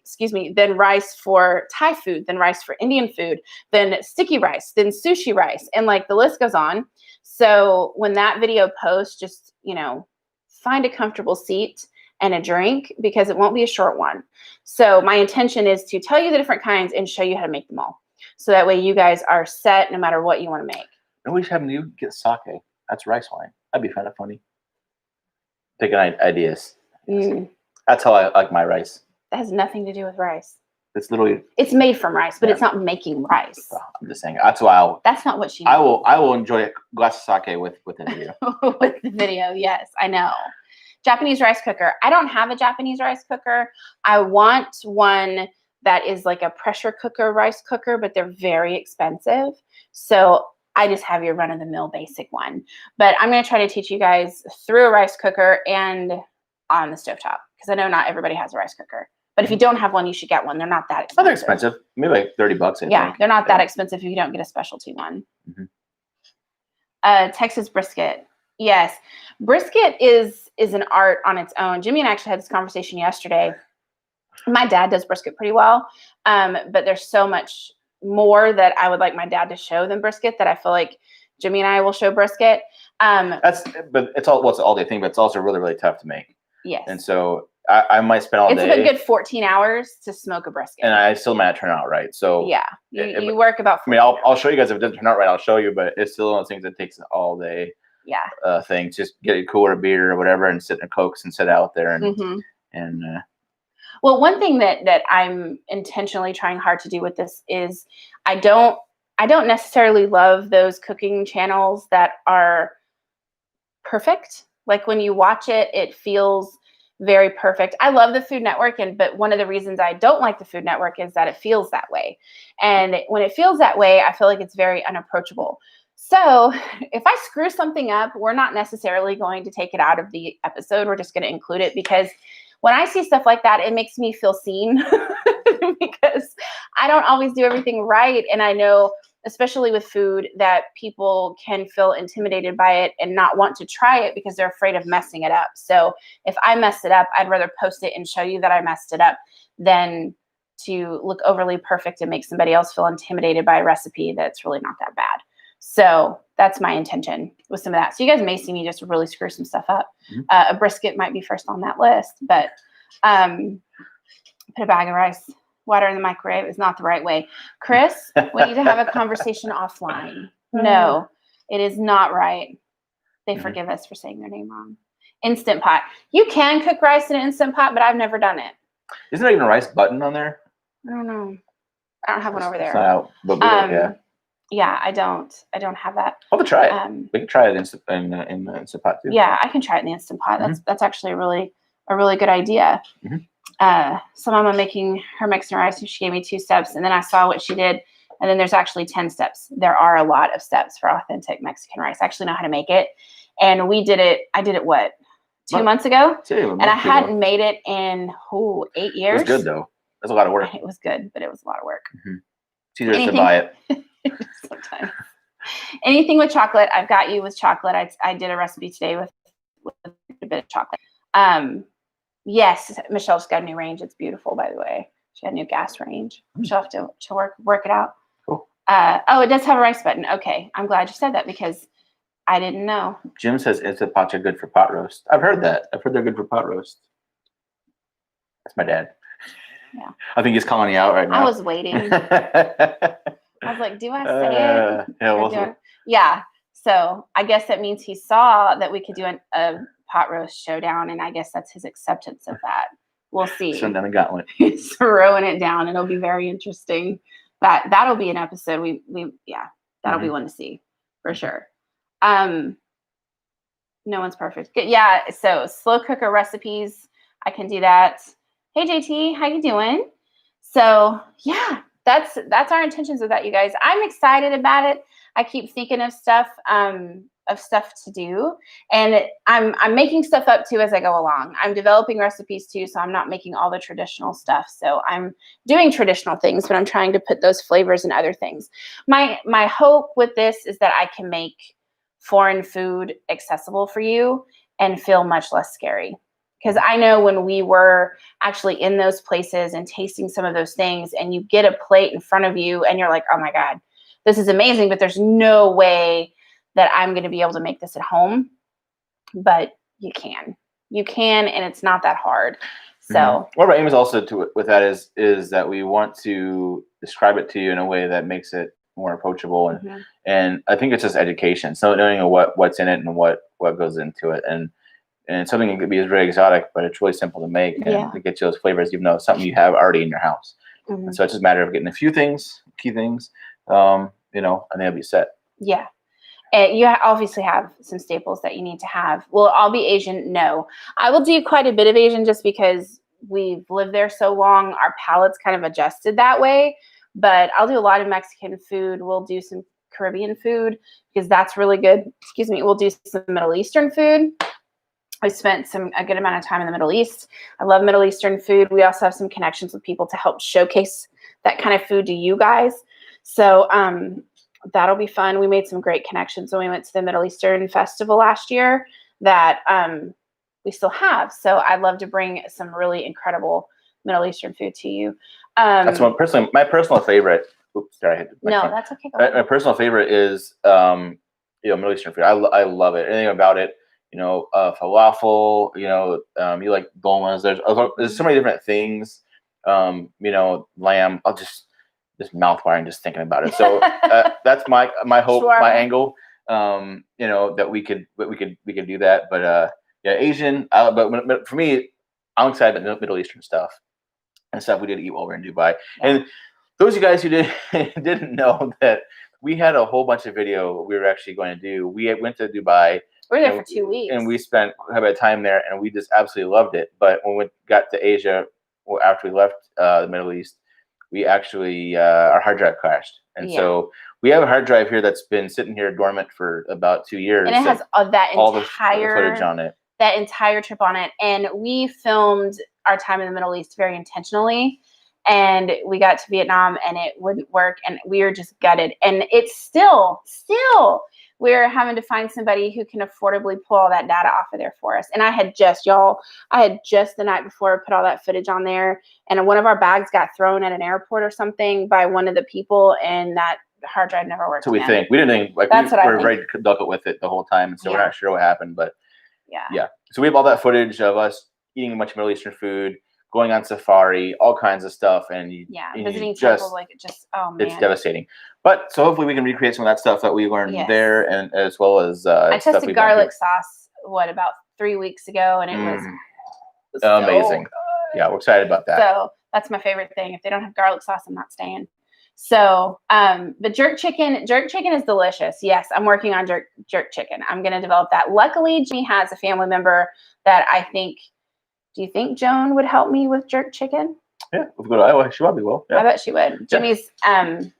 rice for Thai food, than rice for Indian food, than sticky rice, than sushi rice. And the list goes on. So when that video posts, just, find a comfortable seat and a drink, because it won't be a short one. So my intention is to tell you the different kinds and show you how to make them all. So that way you guys are set no matter what you want to make. Nobody's having you get sake. That's rice wine. That'd be kind of funny. Taking ideas. That's how I like my rice. That has nothing to do with rice. It's made from rice, but it's not making rice. I'm just saying. That's why that's not what she. I will enjoy a glass of sake with the video. With the video, yes, I know. Japanese rice cooker. I don't have a Japanese rice cooker. I want one that is like a pressure cooker rice cooker, but they're very expensive. So I just have your run-of-the-mill basic one. But I'm going to try to teach you guys through a rice cooker and on the stovetop, because I know not everybody has a rice cooker. But if you don't have one, you should get one. They're not that expensive. They're expensive. Maybe like $30, I think. They're not that expensive if you don't get a specialty one. Texas brisket. Yes. Brisket is an art on its own. Jimmy and I actually had this conversation yesterday. My dad does brisket pretty well, but there's so much more that I would like my dad to show than brisket, that I feel like Jimmy and I will show brisket. But it's all day thing, but it's also really, really tough to make. Yes. And so I might spend all day. It's a good 14 hours to smoke a brisket. And I still might not turn out right. So yeah, you work about. I'll show you guys if it doesn't turn out right. I'll show you, but it's still one of those things that takes an all day. Yeah. Thing. Just get a cooler beer or whatever, and sit in Cokes and sit out there and. Well, one thing that I'm intentionally trying hard to do with this is I don't necessarily love those cooking channels that are perfect. Like when you watch it, it feels very perfect. I love the Food Network, but one of the reasons I don't like the Food Network is that it feels that way. And when it feels that way, I feel like it's very unapproachable. So if I screw something up, we're not necessarily going to take it out of the episode. We're just going to include it, because when I see stuff like that, it makes me feel seen because I don't always do everything right. And I know, especially with food, that people can feel intimidated by it and not want to try it because they're afraid of messing it up. So if I mess it up, I'd rather post it and show you that I messed it up than to look overly perfect and make somebody else feel intimidated by a recipe that's really not that bad. So that's my intention with some of that. So you guys may see me just really screw some stuff up. A brisket might be first on that list, but put a bag of rice, water in the microwave is not the right way. Chris, we need to have a conversation offline. No, It is not right. They forgive us for saying their name wrong. Instant Pot. You can cook rice in an Instant Pot, but I've never done it. Isn't there even a rice button on there? I don't know. I don't have one over there. It's not out, but yeah, I don't have that. I'll have to try it. We can try it in the Instant Pot too. Yeah, I can try it in the Instant Pot. That's actually a really good idea. So Mama making her Mexican rice, and she gave me 2 steps, and then I saw what she did, and then there's actually 10 steps. There are a lot of steps for authentic Mexican rice. I actually know how to make it, and I did it what, 2 months ago, and I hadn't made it in 8 years. It was good though. That's a lot of work. It was good, but it was a lot of work. It's easier to buy it. Sometimes. Anything with chocolate, I've got you with chocolate. I did a recipe today with a bit of chocolate. Yes, Michelle's got a new range. It's beautiful, by the way. She had a new gas range. She'll have to work it out. Cool. It does have a rice button. Okay, I'm glad you said that because I didn't know. Jim says Instant Pots are good for pot roast. I've heard that. I've heard they're good for pot roast. That's my dad. Yeah. I think he's calling you out right now. I was waiting. I was like, do I say it? Yeah. So I guess that means he saw that we could do a pot roast showdown, and I guess that's his acceptance of that. We'll see. Throwing down the gauntlet. He's throwing it down. It'll be very interesting. That'll be an episode. That'll be one to see for sure. No one's perfect. Yeah. So slow cooker recipes. I can do that. Hey JT, how you doing? So yeah, that's our intentions with that, you guys. I'm excited about it. I keep thinking of stuff to do, and I'm making stuff up too as I go along. I'm developing recipes too, so I'm not making all the traditional stuff. So I'm doing traditional things, but I'm trying to put those flavors in other things. My hope with this is that I can make foreign food accessible for you and feel much less scary. Because I know when we were actually in those places and tasting some of those things, and you get a plate in front of you and you're like, oh my God, this is amazing, but there's no way that I'm going to be able to make this at home. But you can, and it's not that hard. So what our aim is also with that is that we want to describe it to you in a way that makes it more approachable. And I think it's just education. So knowing what's in it and what goes into it. And something that could be very exotic, but it's really simple to make and to get you those flavors, even though it's something you have already in your house. And so it's just a matter of getting a few things, key things, and they'll be set. Yeah. And you obviously have some staples that you need to have. Will it all be Asian? No. I will do quite a bit of Asian just because we've lived there so long. Our palate's kind of adjusted that way. But I'll do a lot of Mexican food. We'll do some Caribbean food because that's really good. Excuse me. We'll do some Middle Eastern food. I spent a good amount of time in the Middle East. I love Middle Eastern food. We also have some connections with people to help showcase that kind of food to you guys. So that'll be fun. We made some great connections when we went to the Middle Eastern Festival last year that we still have. So I'd love to bring some really incredible Middle Eastern food to you. That's my personal favorite. Oops, sorry. I hit my phone. That's okay. My personal favorite is Middle Eastern food. I love it. Anything about it. Falafel, you like dolmas. There's so many different things. Lamb. I'll just mouth-watering just thinking about it. So that's my hope, my angle. That we could do that. But Asian. But for me, I'm excited about Middle Eastern stuff and stuff we did eat while we were in Dubai. Yeah. And those of you guys who didn't know that we had a whole bunch of video we were actually going to do. We went to Dubai. We were there for 2 weeks. And we spent quite a bit of time there, and we just absolutely loved it. But when we got to Asia, after we left the Middle East, we actually, our hard drive crashed. And so we have a hard drive here that's been sitting here dormant for about 2 years. And it has all the footage on it. That entire trip on it. And we filmed our time in the Middle East very intentionally. And we got to Vietnam, and it wouldn't work. And we were just gutted. And it's still... we're having to find somebody who can affordably pull all that data off of there for us. And I had just the night before put all that footage on there, and one of our bags got thrown at an airport or something by one of the people, and that hard drive never worked. So we think. We didn't think, we were very conducted with it the whole time, and so we're not sure what happened, but yeah. So we have all that footage of us eating a bunch of Middle Eastern food, going on safari, all kinds of stuff, and visiting temples, like it's devastating. But so hopefully we can recreate some of that stuff that we learned there, and as well as I tested garlic sauce about 3 weeks ago, and it was amazing. So yeah, we're excited about that. So that's my favorite thing. If they don't have garlic sauce, I'm not staying. So, but jerk chicken is delicious. Yes, I'm working on jerk chicken. I'm going to develop that. Luckily, Jimmy has a family member that I think. Do you think Joan would help me with jerk chicken? Yeah, if we go to Iowa, she probably will. Yeah. I bet she would. Jimmy's,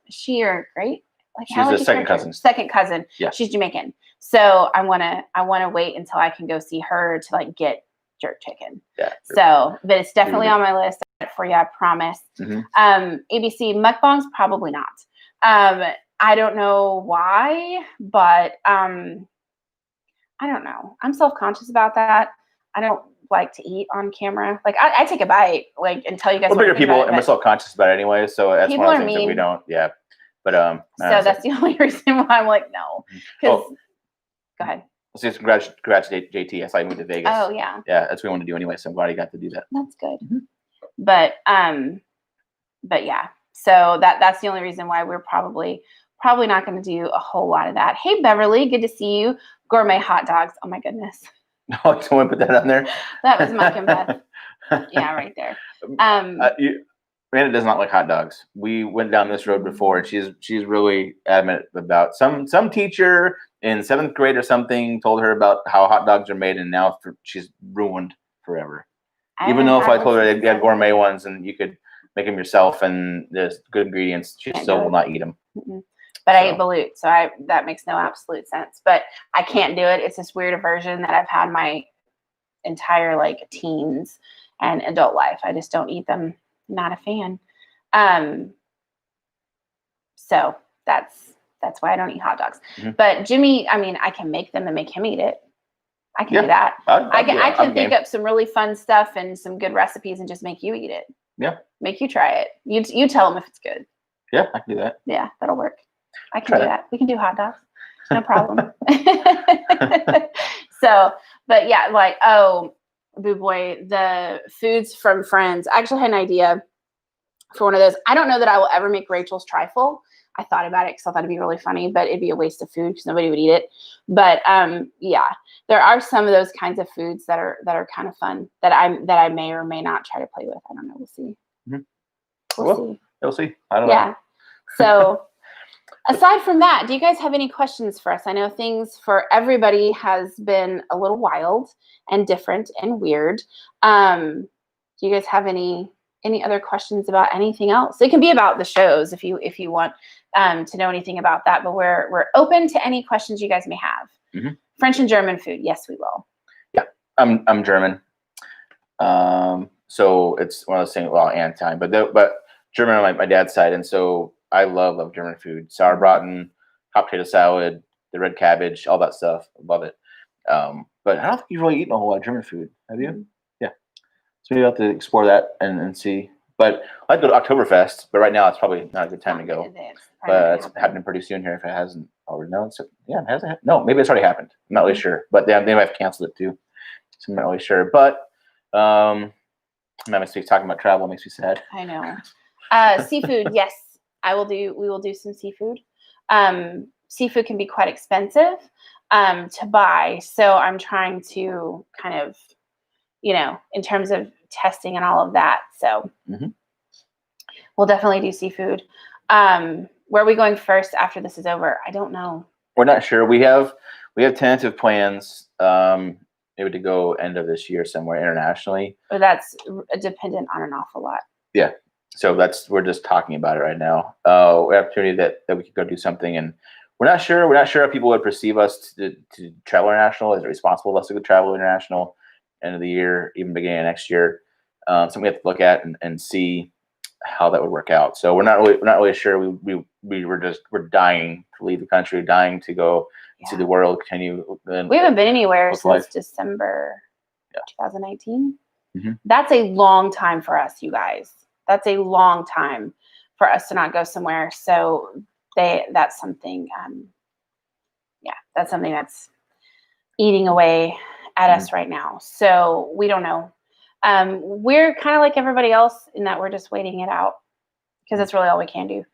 she are great. Like, she's a second cousin. Second cousin. Yeah. She's Jamaican. So I wanna wait until I can go see her to like get jerk chicken. Yeah. So, but it's definitely on my list for you. I promise. ABC mukbangs, probably not. I don't know why, but I don't know. I'm self-conscious about that. I don't like to eat on camera. Like I take a bite, like, and tell you guys. We're bigger people, and we're self-conscious about it anyway. So that's one of the things that we don't. Yeah, but so that's the only reason why I'm like no. Because go ahead. Let's just congratulate JT. I saw you moved to Vegas. Oh yeah. Yeah, that's what we want to do anyway. So I'm glad you got to do that. That's good. But yeah. So that's the only reason why we're probably not going to do a whole lot of that. Hey Beverly, good to see you. Gourmet hot dogs. Oh my goodness. No, someone put that on there. That was Mike and Beth. Yeah, right there. Amanda does not like hot dogs. We went down this road before, and she's really adamant about some teacher in 7th grade or something told her about how hot dogs are made, and now she's ruined forever. Even though if I told her they had gourmet ones and you could make them yourself and there's good ingredients, she still will not eat them. But I ate balut, so that makes no absolute sense. But I can't do it. It's this weird aversion that I've had my entire like teens and adult life. I just don't eat them. Not a fan. So that's why I don't eat hot dogs. But Jimmy, I mean, I can make them and make him eat it. I can do that. I can think up some really fun stuff and some good recipes and just make you eat it. Yeah. Make you try it. You tell them if it's good. Yeah, I can do that. Yeah, that'll work. I can do that. We can do hot dogs. No problem. So, but yeah, like, Boo Boy, the foods from Friends. I actually had an idea for one of those. I don't know that I will ever make Rachel's trifle. I thought about it because I thought it'd be really funny, but it'd be a waste of food because nobody would eat it. But yeah, there are some of those kinds of foods that are kind of fun that I may or may not try to play with. I don't know. We'll see. We'll see. I don't know. Yeah. So aside from that, do you guys have any questions for us? I know things for everybody has been a little wild and different and weird. Do you guys have any other questions about anything else? It can be about the shows if you want to know anything about that, but we're open to any questions you guys may have. French and German food. Yes, we will. Yeah. I'm German. So it's one of those things, well, and Italian, but German on my dad's side. And so I love German food. Sauerbraten, hot potato salad, the red cabbage, all that stuff. Love it. But I don't think you've really eaten a whole lot of German food, have you? Yeah. So you have to explore that and see. But I'd go to Oktoberfest, but right now it's probably not a good time to go. But it's happening pretty soon here if it hasn't already. No, it hasn't. No, maybe it's already happened. I'm not really sure. But they might have canceled it too. So I'm not really sure. But talking about travel makes me sad. I know. Seafood, yes. We will do some seafood. Seafood can be quite expensive to buy. So I'm trying to kind of, in terms of testing and all of that. So we'll definitely do seafood. Where are we going first after this is over? I don't know. We're not sure. We have tentative plans maybe to go end of this year somewhere internationally. But that's dependent on an awful lot. Yeah. So we're just talking about it right now. We have opportunity that we could go do something, and we're not sure. We're not sure how people would perceive us to travel international. Is it responsible of us to go travel international end of the year, even beginning of next year? Something we have to look at and see how that would work out. So we're not really sure. We're dying to leave the country, dying to go see the world, continue. We haven't been anywhere since December 2019. That's a long time for us, you guys. That's a long time for us to not go somewhere. So that's something, that's something that's eating away at us right now. So we don't know. We're kind of like everybody else in that we're just waiting it out because that's really all we can do.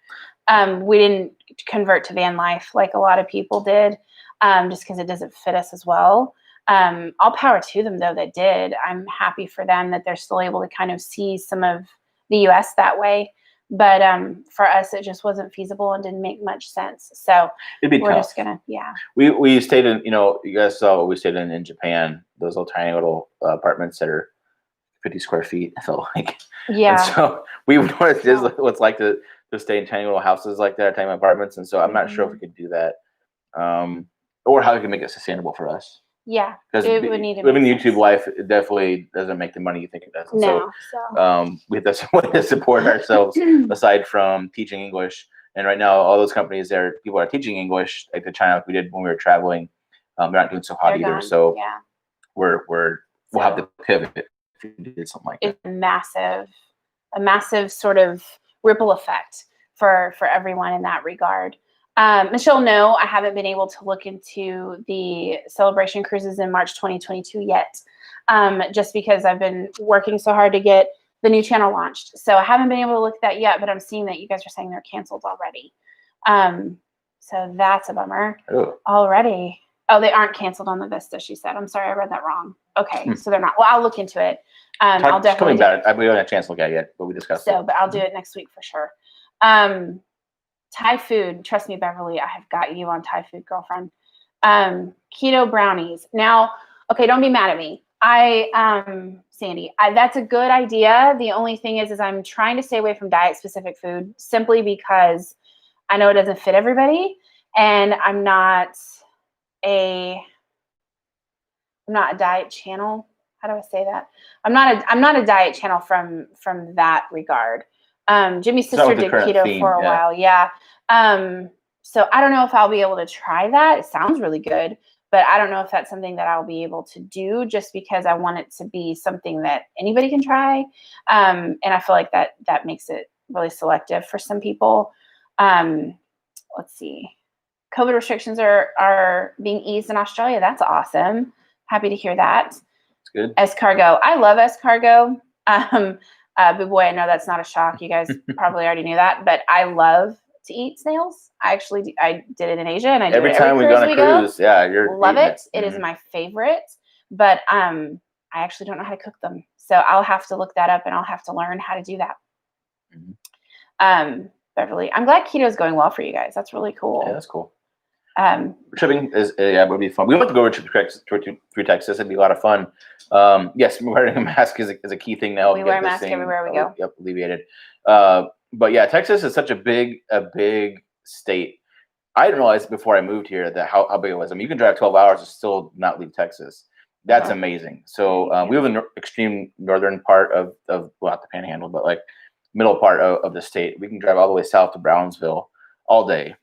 We didn't convert to van life like a lot of people did, just because it doesn't fit us as well. All power to them though that did. I'm happy for them that they're still able to kind of see some of the US that way. But for us, it just wasn't feasible and didn't make much sense. So we're just gonna, We stayed in, you guys saw what we stayed in Japan. Those little tiny little apartments that are 50 square feet. I felt like, yeah. And so we would know what it's like to stay in tiny little houses like that, tiny apartments. And so I'm not sure if we could do that, or how we can make it sustainable for us. Yeah, because living YouTube life, it definitely doesn't make the money you think it does. And no, so we have to support ourselves aside from teaching English. And right now, all those companies there, people are teaching English, like the China, like we did when we were traveling. They're not doing so hot either. Gone. So we'll have to pivot if we did something like that. It's a massive sort of ripple effect for everyone in that regard. Michelle, no, I haven't been able to look into the celebration cruises in March 2022 yet, just because I've been working so hard to get the new channel launched. So I haven't been able to look at that yet, but I'm seeing that you guys are saying they're canceled already. So that's a bummer. Already. Oh, they aren't canceled on the Vista, she said. I'm sorry, I read that wrong. Okay, so they're not. Well, I'll look into it. I'll definitely we haven't had a chance to look at it yet, but we discussed it. But I'll do it next week for sure. Thai food, trust me, Beverly, I have got you on Thai food, girlfriend. Keto brownies. Now, okay, don't be mad at me. Sandy, that's a good idea. The only thing is I'm trying to stay away from diet specific food simply because I know it doesn't fit everybody, and I'm not a diet channel. How do I say that? I'm not a diet channel from that regard. Jimmy's sister did keto for a while. Yeah. So I don't know if I'll be able to try that. It sounds really good, but I don't know if that's something that I'll be able to do just because I want it to be something that anybody can try. And I feel like that makes it really selective for some people. Let's see. COVID restrictions are being eased in Australia. That's awesome. Happy to hear that. That's good. Escargot. I love escargot. But boy, I know that's not a shock. You guys probably already knew that, but I love to eat snails. I did it in Asia, and I do every time we go on a cruise. Yeah, you're love it. It is my favorite, but I actually don't know how to cook them, so I'll have to look that up, and I'll have to learn how to do that. Beverly, I'm glad keto is going well for you guys. That's really cool. Yeah, that's cool. Tripping would be fun. We want to go through Texas. It'd be a lot of fun. Yes, wearing a mask is a key thing now. We wear a mask everywhere we go. Yep, alleviated. But yeah, Texas is such a big state. I didn't realize before I moved here that how big it was. I mean, you can drive 12 hours and still not leave Texas. That's amazing. So we live in the extreme northern part of not the Panhandle, but like middle part of the state. We can drive all the way south to Brownsville all day.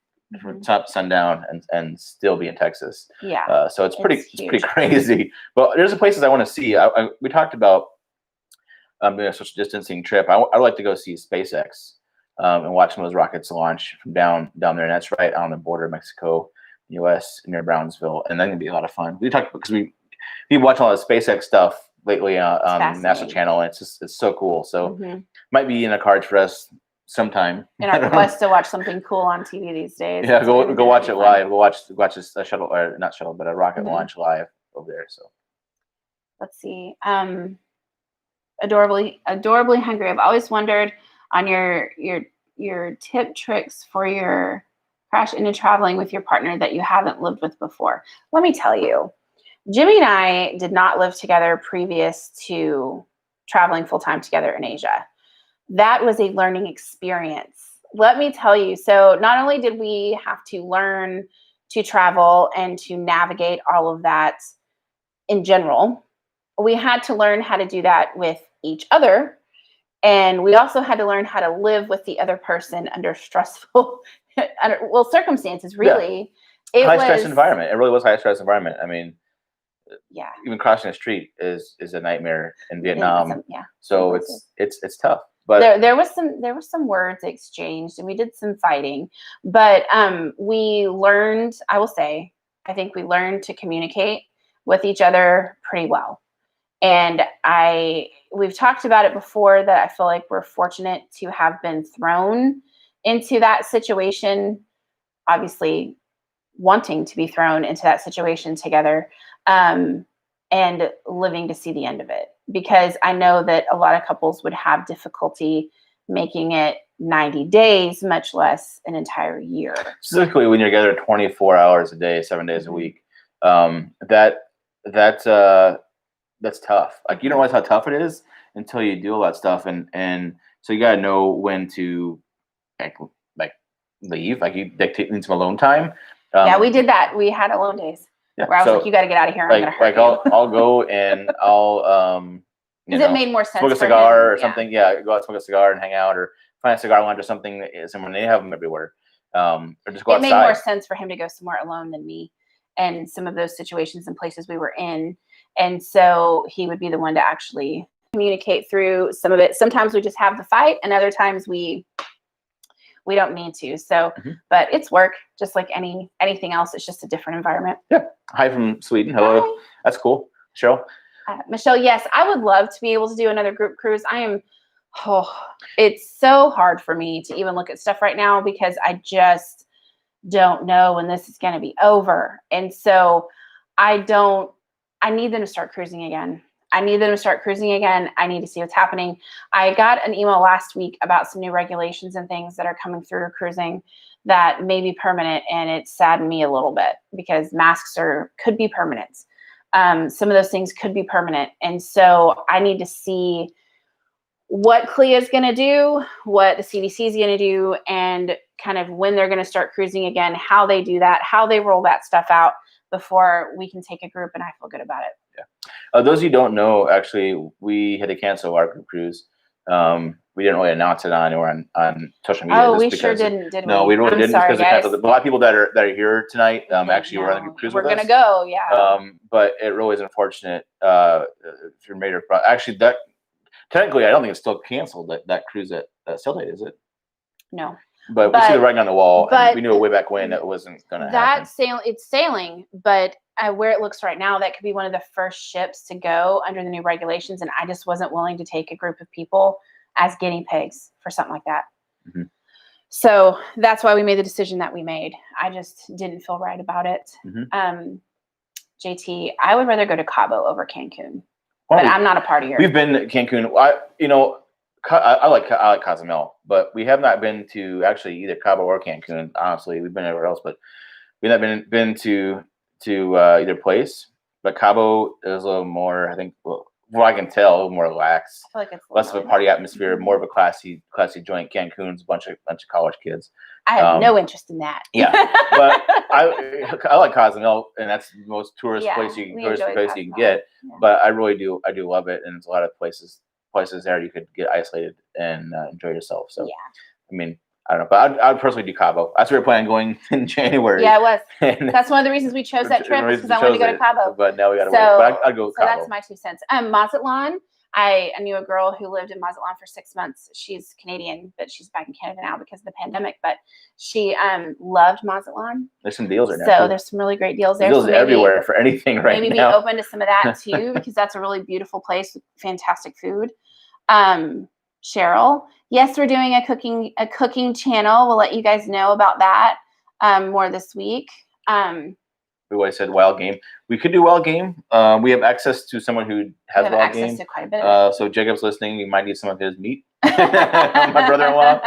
From sundown and still be in Texas. Yeah. So it's pretty crazy. But there's the places I want to see. We talked about doing a social distancing trip. I'd like to go see SpaceX and watch some of those rockets launch from down there. And that's right on the border of Mexico, U.S. near Brownsville, and that's gonna be a lot of fun. We talked because we watch all the SpaceX stuff lately on the NASA channel, and it's so cool. So might be in the cards for us sometime. In our quest to watch something cool on TV these days. Yeah, go watch it live. Go watch a shuttle, or not shuttle, but a rocket launch live over there. So let's see. Adorably hungry. I've always wondered on your tip tricks for your crash into traveling with your partner that you haven't lived with before. Let me tell you, Jimmy and I did not live together previous to traveling full time together in Asia. That was a learning experience. Let me tell you. So not only did we have to learn to travel and to navigate all of that in general, we had to learn how to do that with each other. And we also had to learn how to live with the other person under stressful, circumstances, really. Yeah. High stress environment. It really was high stress environment. I mean, yeah. Even crossing the street is a nightmare in Vietnam. So it's tough. But there was some words exchanged, and we did some fighting, but we learned, I will say, I think we learned to communicate with each other pretty well. And we've talked about it before that I feel like we're fortunate to have been thrown into that situation, obviously wanting to be thrown into that situation together, and living to see the end of it. Because I know that a lot of couples would have difficulty making it 90 days, much less an entire year. Specifically when you're together 24 hours a day, 7 days a week, that's tough. Like, you don't realize how tough it is until you do all that stuff, and so you gotta know when to like leave. Like, you dictate some alone time. Yeah, we did that. We had alone days where I was like, "You got to get out of here. I'm gonna hurt you." I'll go and I'll because it made more sense. Smoke a cigar or something. Yeah, go out, smoke a cigar and hang out, or find a cigar lounge or something. Someone, they have them everywhere. Or just go outside. It made more sense for him to go somewhere alone than me, and some of those situations and places we were in. And so he would be the one to actually communicate through some of it. Sometimes we just have the fight, and other times we don't need to. So, but it's work, just like anything else. It's just a different environment. Yeah. Hi from Sweden. Hello. Hi. That's cool. Cheryl. Michelle, yes, I would love to be able to do another group cruise. It's so hard for me to even look at stuff right now because I just don't know when this is going to be over. And so I need them to start cruising again. I need to see what's happening. I got an email last week about some new regulations and things that are coming through cruising that may be permanent, and it saddened me a little bit because masks could be permanent. Some of those things could be permanent. And so I need to see what CLIA is going to do, what the CDC is going to do, and kind of when they're going to start cruising again, how they do that, how they roll that stuff out before we can take a group and I feel good about it. Yeah. Those of you who don't know, actually, we had to cancel our group cruise. We didn't really announce it on social media. Oh, we sure didn't, did we? No, we really didn't. Sorry, because a lot of people that are here tonight actually were on the group cruise with us. We're gonna go, yeah. But it really is unfortunate. If you're made actually, that technically, I don't think it's still canceled. That cruise at sail date, is it? No. But we see the writing on the wall, and we knew way back when that wasn't going to happen. It's sailing, but where it looks right now, that could be one of the first ships to go under the new regulations, and I just wasn't willing to take a group of people as guinea pigs for something like that. Mm-hmm. So that's why we made the decision that we made. I just didn't feel right about it. Mm-hmm. JT, I would rather go to Cabo over Cancun, but I'm not a partier. We've been to Cancun. I like Cozumel, but we have not been to actually either Cabo or Cancun. Honestly, we've been everywhere else, but we've not been to either place. But Cabo is a little more, I think, from what I can tell, a little more relaxed. I feel like it's less of a party atmosphere, more of a classy joint. Cancun's a bunch of college kids. I have no interest in that. Yeah, but I like Cozumel, and that's the most tourist place you can get. Yeah. But I really do love it, and there's a lot of places there you could get isolated and enjoy yourself. So, yeah. I mean, I don't know, but I'd personally do Cabo. That's where we're planning on going in January. Yeah, it was. That's one of the reasons we chose that trip because I wanted to go to Cabo. But now we got to wait. But I'd go Cabo. So that's my 2 cents. Mazatlan. I knew a girl who lived in Mazatlan for 6 months. She's Canadian, but she's back in Canada now because of the pandemic. But she loved Mazatlan. There's some deals there now. So there's some really great deals there. Deals everywhere for anything right now. Maybe be open to some of that too because that's a really beautiful place with fantastic food. Cheryl, yes, we're doing a cooking channel. We'll let you guys know about that more this week. We always said wild game. We could do wild game. We have access to someone who has wild game. To quite a bit. So Jacob's listening. You might need some of his meat. My brother-in-law.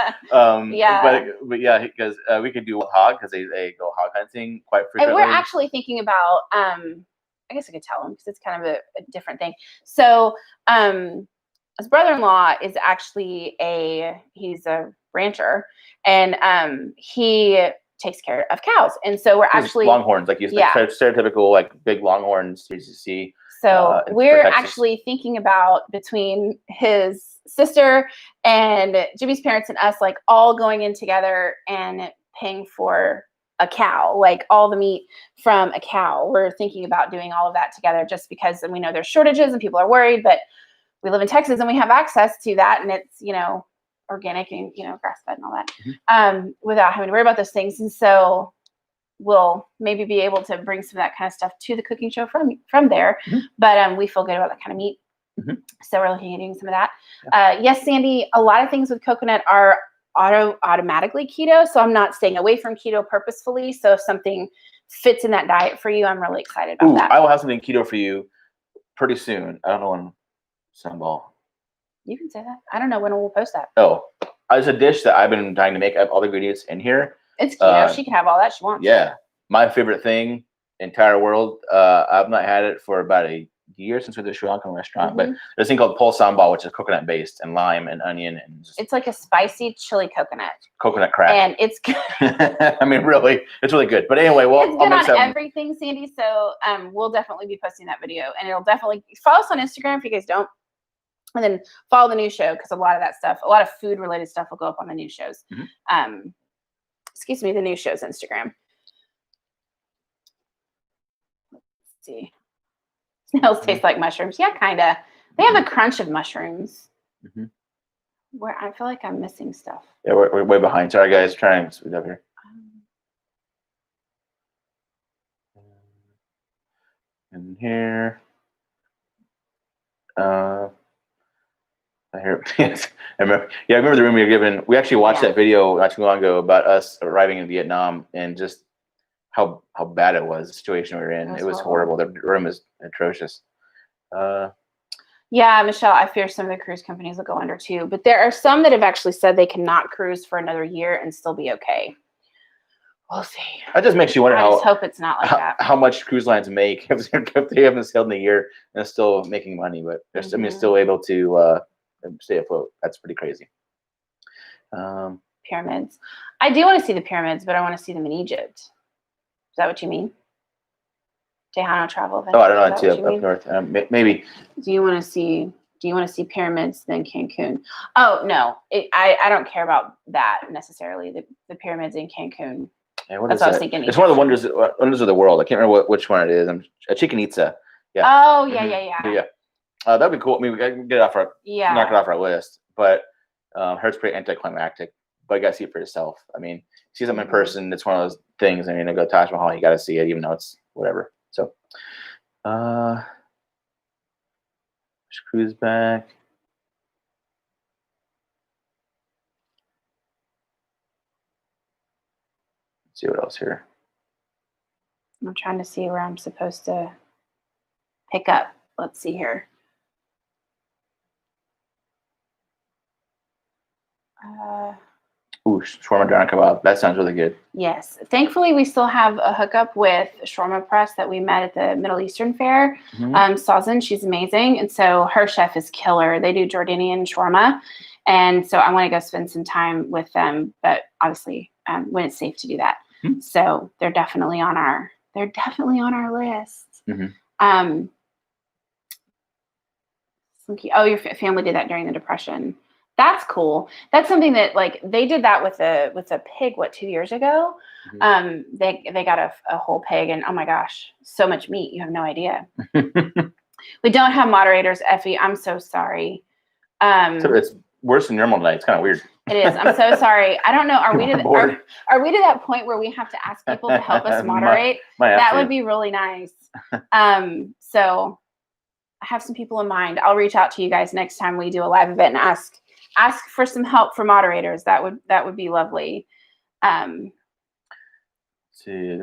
Yeah. But yeah, because we could do wild hog because they go hog hunting quite frequently. And we're actually thinking about. I guess I could tell him because it's kind of a different thing. So. His brother-in-law is actually he's a rancher, and he takes care of cows. And so we're actually longhorns, like stereotypical, like big longhorns you see. So we're actually thinking about between his sister and Jimmy's parents and us, like all going in together and paying for a cow, like all the meat from a cow. We're thinking about doing all of that together just because, and we know there's shortages and people are worried, but we live in Texas and we have access to that, and it's, organic and, grass fed and all that, without having to worry about those things. And so we'll maybe be able to bring some of that kind of stuff to the cooking show from there. But we feel good about that kind of meat. So we're looking at doing some of that. Yes, Sandy, a lot of things with coconut are automatically keto. So I'm not staying away from keto purposefully. So if something fits in that diet for you, I'm really excited about that. I will have something keto for you pretty soon. I don't know when. Sunball. You can say that. I don't know when we'll post that. Oh, it's a dish that I've been dying to make. I have all the ingredients in here. It's keto. She can have all that she wants. Yeah. My favorite thing, entire world. I've not had it for about a year since we did a Sri Lankan restaurant, but there's a thing called pol sambal, which is coconut based and lime and onion and it's like a spicy chili coconut crack, and it's good. I mean, really, it's really good. But anyway, well, it's good on everything, Sandy. So we'll definitely be posting that video, and it'll definitely follow us on Instagram if you guys don't, and then follow the new show because a lot of that stuff, a lot of food related stuff, will go up on the new shows. Excuse me, the new show's Instagram. Let's see. Snails taste like mushrooms. Yeah, kind of. They have a crunch of mushrooms. Where I feel like I'm missing stuff. Yeah, we're way behind. Sorry, guys. Trying to speed up here. And here. I hear. I remember the room we were given. We actually watched that video not too long ago about us arriving in Vietnam and just how bad it was, the situation we were in. It was horrible. The room is atrocious. Yeah, Michelle, I fear some of the cruise companies will go under too. But there are some that have actually said they cannot cruise for another year and still be okay. We'll see. That just makes you wonder I just hope it's not like that. How much cruise lines make if they haven't sailed in a year and still making money, but they're still able to stay afloat. That's pretty crazy. Pyramids. I do want to see the pyramids, but I want to see them in Egypt. Is that what you mean? Tejano travel event. Oh, I don't know. It's up north. Maybe. Do you want to see pyramids then Cancun? Oh no, I don't care about that necessarily. The pyramids in Cancun. Yeah, that's what I was thinking. It's one of the wonders of the world. I can't remember which one it is. Chichen Itza. Yeah. Oh yeah. That'd be cool. I mean, we can get it off knock it off our list. But hers pretty anticlimactic. But you gotta see it for yourself. I mean, see something in person. It's one of those things. I mean, I go to Taj Mahal. You gotta see it, even though it's whatever. So, cruise back. Let's see what else here. I'm trying to see where I'm supposed to pick up. Let's see here. Shawarma doner kebab. That sounds really good. Yes. Thankfully, we still have a hookup with Shawarma Press that we met at the Middle Eastern Fair. Sazin, she's amazing. And so her chef is killer. They do Jordanian shawarma. And so I want to go spend some time with them, but obviously when it's safe to do that. So they're definitely on our list. Your family did that during the Depression. That's cool. That's something that they did that with a pig, 2 years ago? They got a whole pig, and oh my gosh, so much meat. You have no idea. We don't have moderators, Effie. I'm so sorry. So it's worse than normal tonight. It's kind of weird. It is. I'm so sorry. I don't know. Are we to that point where we have to ask people to help us moderate? That would be really nice. So I have some people in mind. I'll reach out to you guys next time we do a live event and ask for some help for moderators. That would be lovely. Let's see.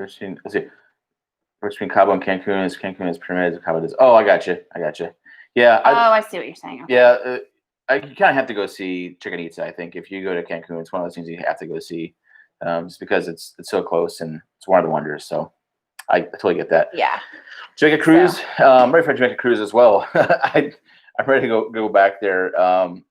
Between Cabo and Cancun is pyramids. Cabo is. Oh, I got you. Yeah. I see what you're saying. Okay. Yeah. You kind of have to go see Chichen Itza. I think if you go to Cancun, it's one of those things you have to go see, just because it's so close and it's one of the wonders. So I totally get that. Yeah. Jamaica cruise. I'm ready for a Jamaica cruise as well. I'm ready to go back there.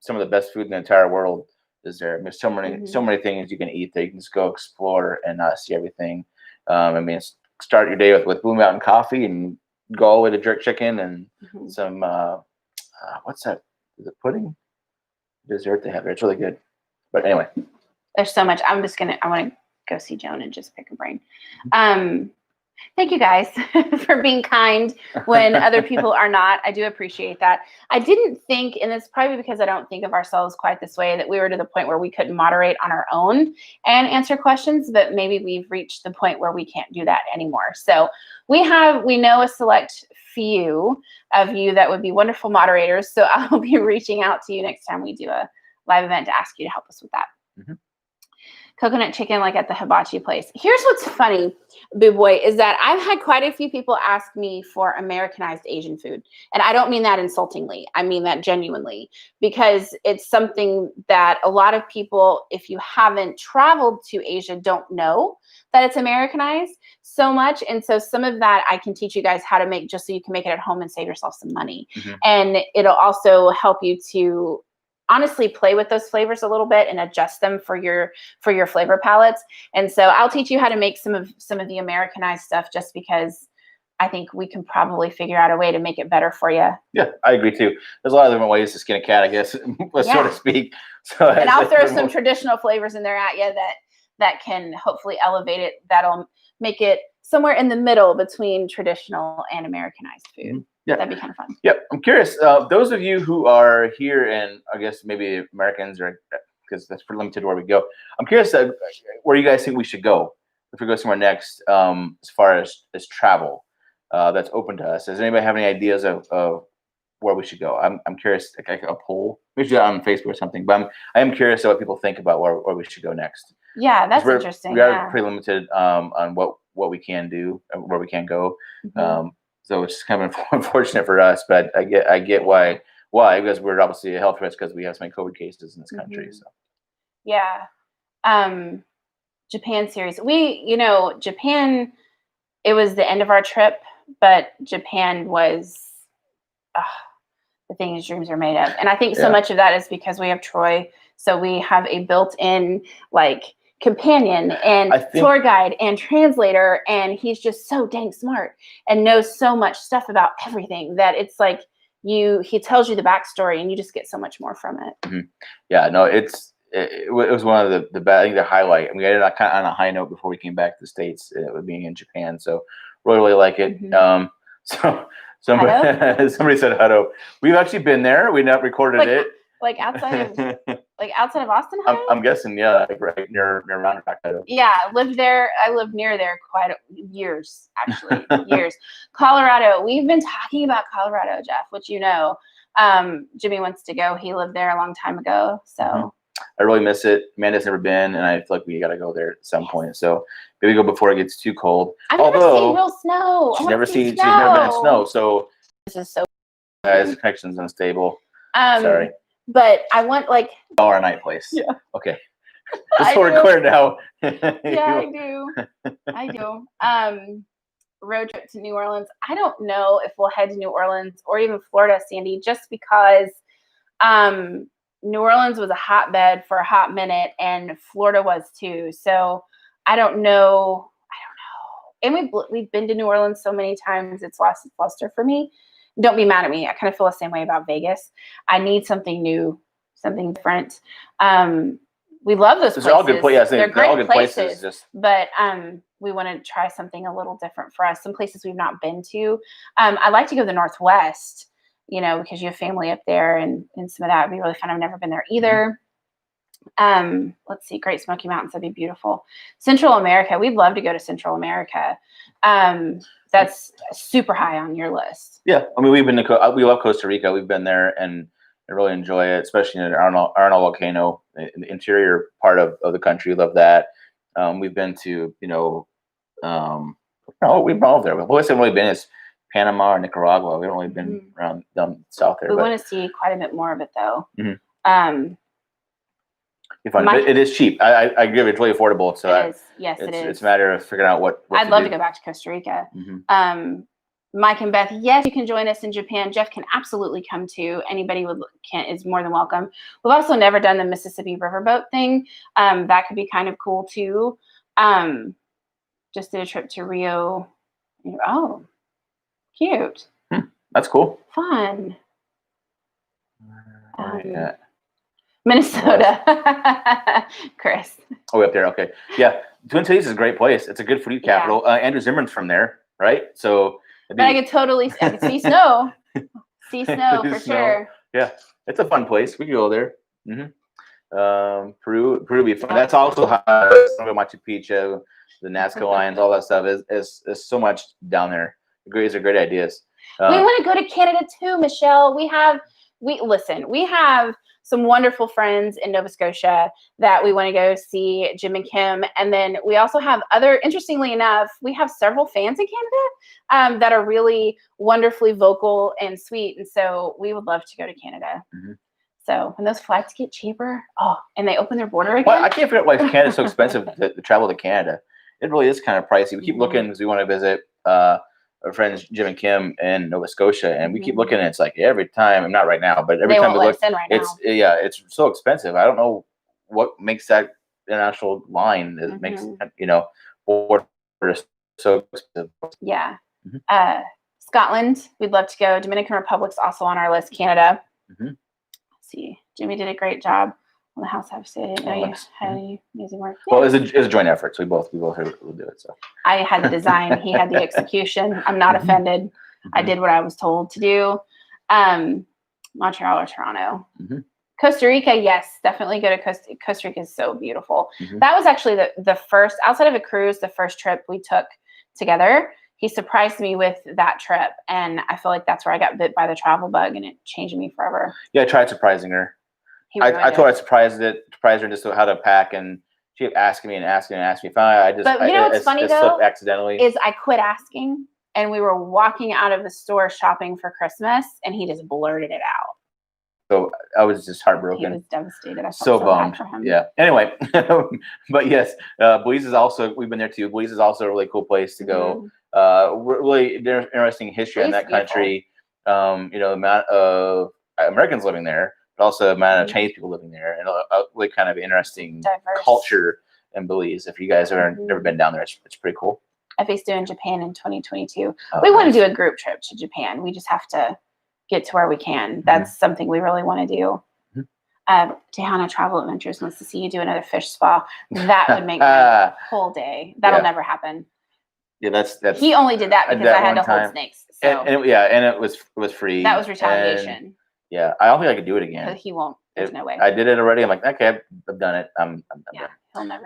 Some of the best food in the entire world is there. There's so many things you can eat there. You can just go explore and see everything. I mean, start your day with Blue Mountain coffee and go all the way to jerk chicken and some what's that? Is it pudding? Dessert they have there. It's really good. But anyway, there's so much. I want to go see Joan and just pick her brain. Thank you guys for being kind when other people are not. I do appreciate that. I didn't think, and it's probably because I don't think of ourselves quite this way, that we were to the point where we couldn't moderate on our own and answer questions, but maybe we've reached the point where we can't do that anymore. So we know a select few of you that would be wonderful moderators. So I'll be reaching out to you next time we do a live event to ask you to help us with that. Mm-hmm. Coconut chicken, like at the hibachi place. Here's what's funny, Boo Boy, is that I've had quite a few people ask me for Americanized Asian food. And I don't mean that insultingly. I mean that genuinely, because it's something that a lot of people, if you haven't traveled to Asia, don't know that it's Americanized so much. And so some of that I can teach you guys how to make, just so you can make it at home and save yourself some money. Mm-hmm. And it'll also help you to honestly play with those flavors a little bit and adjust them for your flavor palettes. And so I'll teach you how to make some of the Americanized stuff, just because I think we can probably figure out a way to make it better for you. Yeah, I agree too. There's a lot of different ways to skin a cat, I guess, so to speak. So, and I'll throw some traditional flavors in there at you that can hopefully elevate it. That'll make it somewhere in the middle between traditional and Americanized food. Mm-hmm. Yeah, that'd be kind of fun. Yep. I'm curious, those of you who are here, and I guess maybe Americans, or because that's pretty limited where we go. I'm curious where you guys think we should go if we go somewhere next, as far as travel that's open to us. Does anybody have any ideas of where we should go? I'm curious, like a poll. We should do that on Facebook or something. But I am curious what people think about where we should go next. Yeah, that's interesting. We are pretty limited on what we can do, where we can go. Mm-hmm. So it's kind of unfortunate for us, but I get why, because we're obviously a health risk because we have so many COVID cases in this country. So yeah. Japan series. Japan, it was the end of our trip, but Japan was the thing his dreams are made of. And I think so much of that is because we have Troy. So we have a built-in companion and tour guide and translator, and he's just so dang smart and knows so much stuff about everything that it's like he tells you the backstory and you just get so much more from it. Mm-hmm. Yeah, no, it was one of the bad, I think the highlight. We ended up kind of on a high note before we came back to the States with being in Japan. So really like it. Mm-hmm. So somebody said Hutto. We've actually been there. We not recorded it. Like outside of Austin, Hutto? I'm guessing, yeah, right near Roundabout Hutto. Yeah, I lived near there years, actually, years. Colorado, we've been talking about Colorado, Jeff, which Jimmy wants to go. He lived there a long time ago, so. Mm-hmm. I really miss it. Amanda's never been, and I feel like we got to go there at some point. So maybe go before it gets too cold. I've never seen real snow. She's never been in snow. So this is so. Guys, the connection's unstable. Sorry. But I want $1 a night place. Yeah. Okay. Just we're recording now. Yeah, I do. Road trip to New Orleans. I don't know if we'll head to New Orleans or even Florida, Sandy, just because New Orleans was a hotbed for a hot minute and Florida was too. So I don't know. And we've been to New Orleans so many times, it's lost its luster for me. Don't be mad at me. I kind of feel the same way about Vegas. I need something new, something different. We love those places. They're all good places. They're great all good places. But we want to try something a little different for us. Some places we've not been to. I'd like to go to the Northwest, because you have family up there and some of that would be really fun. I've never been there either. Let's see, Great Smoky Mountains, that'd be beautiful. Central America, we'd love to go to Central America. That's super high on your list. Yeah, I mean, we love Costa Rica. We've been there and I really enjoy it, especially in the Arnal volcano, in the interior part of the country. Love that. We've been to, we've been all there. The place I've really been is Panama or Nicaragua. We haven't really been around down south there. We want to see quite a bit more of it, though. Mm-hmm. It is cheap. I agree. It's really affordable. So it is. Yes, it is. It's a matter of figuring out what I'd love to go back to Costa Rica. Mm-hmm. Mike and Beth, yes, you can join us in Japan. Jeff can absolutely come too. Anybody is more than welcome. We've also never done the Mississippi riverboat thing. That could be kind of cool too. Just did a trip to Rio. Oh, cute. That's cool. Fun. Minnesota. Chris. Oh, up there. Okay. Yeah. Twin Cities is a great place. It's a good food capital. Andrew Zimmern's from there. right? So but I could see snow. See snow for sure. Yeah, it's a fun place. We can go there. Peru would be fun. That's also how Machu Picchu, the Nazca lines, all that stuff is so much down there. These are great ideas. We want to go to Canada too, Michelle. We have some wonderful friends in Nova Scotia that we want to go see, Jim and Kim. And then we also have interestingly enough, we have several fans in Canada that are really wonderfully vocal and sweet. And so we would love to go to Canada. So when those flights get cheaper, and they open their border again. Well, I can't figure out why Canada's so expensive to travel to Canada. It really is kind of pricey. We keep looking because we want to visit our friends Jim and Kim in Nova Scotia, and we keep looking, and it's like every time, not right now, but every time we look, it's so expensive. I don't know what makes that international line that makes border so expensive. Yeah. Scotland, we'd love to go. Dominican Republic's also on our list. Canada. Let's see, Jimmy did a great job on the house. Obviously, I didn't know you had any amazing work. Well, it was a joint effort, so we both will do it. So I had the design, he had the execution. I'm not offended. I did what I was told to do. Montreal or Toronto. Costa Rica, yes, definitely go to Costa Rica. Is so beautiful. That was actually the first, outside of a cruise, the first trip we took together. He surprised me with that trip, and I feel like that's where I got bit by the travel bug, and it changed me forever. Yeah, I tried surprising her. I told her I surprised her just how to pack, and she kept asking me. Finally, But you know what's funny though? Slipped accidentally. Is I quit asking, and we were walking out of the store shopping for Christmas, and he just blurted it out. So I was just heartbroken. He was devastated. I felt so bummed. bad for him. Yeah. Anyway, but yes, Belize is also. We've been there too. Belize is also a really cool place to go. Really interesting history in that country. The amount of Americans living there, but also the amount of Chinese people living there, and a really kind of interesting culture in Belize. If you guys have never been down there, it's pretty cool. FA's doing Japan in 2022. We want to do a group trip to Japan. We just have to get to where we can. That's something we really want to do. Tejana Travel Adventures wants to see you do another fish spa. That would make my whole day. That'll never happen. Yeah, that's. He only did that because I had to hold snakes. So. And it was free. That was retaliation. And, I don't think I could do it again. He won't. There's no way. I did it already. I'm like, okay, I've done it. I'm done. He'll never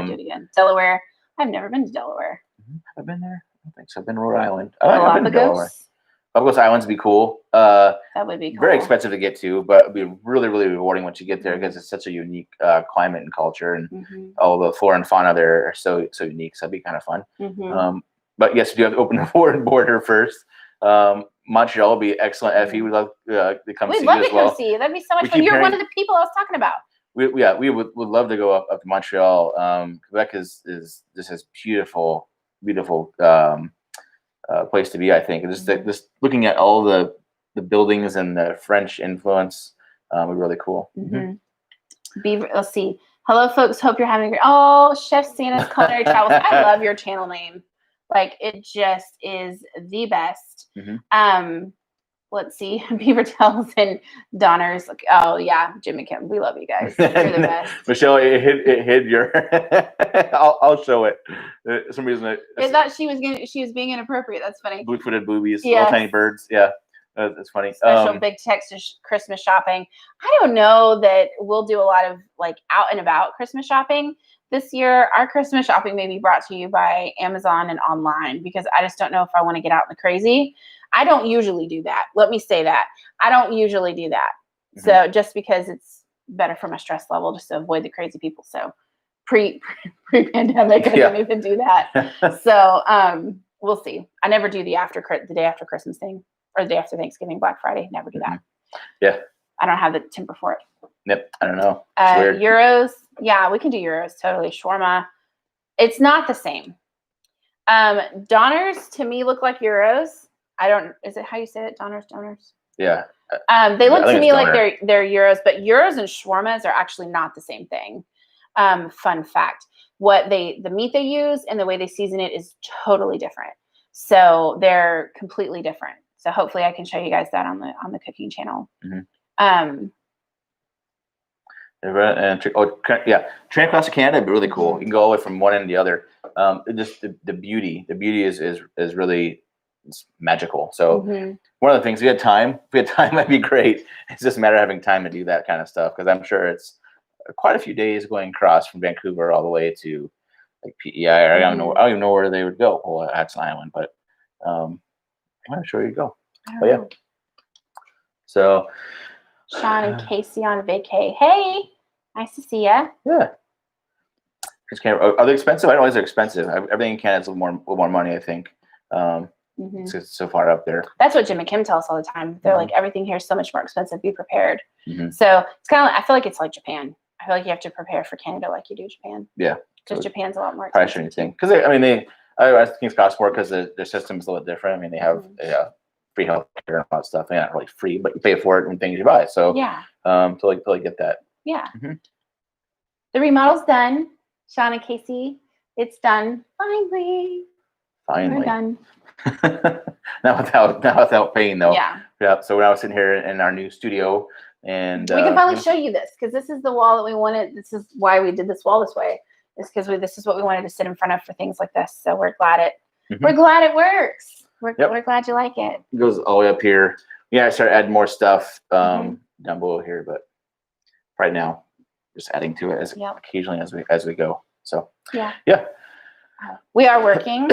do it again. Delaware. I've never been to Delaware. I've been there. I don't think so. I've been to Rhode Island. I've been to Delaware. Galapagos Islands would be cool. That would be cool. Very expensive to get to, but it'd be really, really rewarding once you get there because it's such a unique climate and culture, and all the flora and fauna there are so unique. So it'd be kind of fun. But yes, we do have to open the border first. Montreal would be excellent. Effie would love to come see you as well. We'd love to come see you. That'd be so much fun. You're one of the people I was talking about. We would love to go up to Montreal. Quebec is just this beautiful place to be, I think. And just looking at all the buildings and the French influence would be really cool. Let's see. Hello, folks. Hope you're having a great. Oh, Chef Santa's Culinary Travels. I love your channel name. Like, it just is the best. Let's see. Beaver Tails and Donner's. Like, oh yeah, Jim and Kim. We love you guys. You're the best. Michelle, it hid your. I'll show it. For some reason, I thought she was being inappropriate. That's funny. Blue-footed boobies, little tiny birds. Yeah, that's funny. Special big Texas Christmas shopping. I don't know that we'll do a lot of like out and about Christmas shopping this year. Our Christmas shopping may be brought to you by Amazon and online because I just don't know if I want to get out in the crazy. I don't usually do that. Let me say that. I don't usually do that. So just because it's better for my stress level just to avoid the crazy people. So pre-pandemic, I didn't even do that. So we'll see. I never do the day after Christmas thing or the day after Thanksgiving, Black Friday. Never do that. Yeah. I don't have the temper for it. Yep. I don't know. Euros. Yeah, we can do Euros. Totally. Shawarma. It's not the same. Donner's to me look like Euros. Is it how you say it? Donors? Yeah. They look to me like they're Euros, but Euros and shawarmas are actually not the same thing. Fun fact. The meat they use and the way they season it is totally different. So they're completely different. So hopefully I can show you guys that on the cooking channel. train across Canada would be really cool. You can go all the way from one end to the other. Just the beauty is really magical. So one of the things, if we had time, that'd be great. It's just a matter of having time to do that kind of stuff, because I'm sure it's quite a few days going across from Vancouver all the way to like PEI. Or I don't even know where they would go. Well, that's an island, but I'm not sure you go. But yeah. So Sean and Casey on vacay. Hey, nice to see ya. Yeah. Are they expensive? I don't know if they're expensive. Everything in Canada is a little more money, I think. It's so far up there. That's what Jim and Kim tell us all the time. They're like, everything here is so much more expensive. Be prepared. So it's kind of, I feel like it's like Japan. I feel like you have to prepare for Canada like you do Japan. Yeah. Because Japan's a lot more expensive. Probably shouldn't think. Because I think things cost more because their system is a little bit different. I mean, they have free health care and all that stuff. They're not really free, but you pay for it when things you buy. So totally get that. Yeah. The remodel's done. Sean and Casey, it's done. Finally. We're done. not without pain though. Yeah. So when I was sitting here in our new studio, and we can finally show you this, because this is the wall that we wanted. This is why we did this wall this way. Is because this is what we wanted to sit in front of for things like this. So we're glad it works. We're glad you like it. It goes all the way up here. I started adding more stuff down below here, but right now just adding to it occasionally as we go. So yeah. We are working.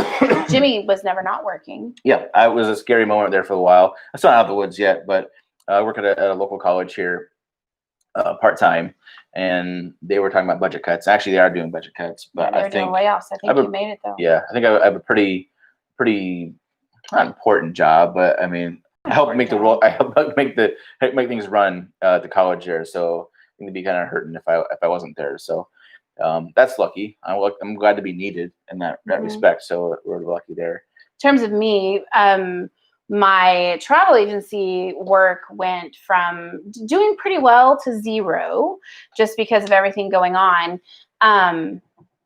Jimmy was never not working. Yeah, it was a scary moment there for a while. I'm still not out of the woods yet, but I work at a local college here part-time, and they were talking about budget cuts. Actually, they are doing budget cuts, but I think doing layoffs. I think you made it though. Yeah, I think I have a pretty not important job, but I mean, I help make things run at the college there. So I think it'd be kind of hurting if I wasn't there. So that's lucky. I'm glad to be needed in that respect. So we're lucky there. In terms of me, my travel agency work went from doing pretty well to zero, just because of everything going on.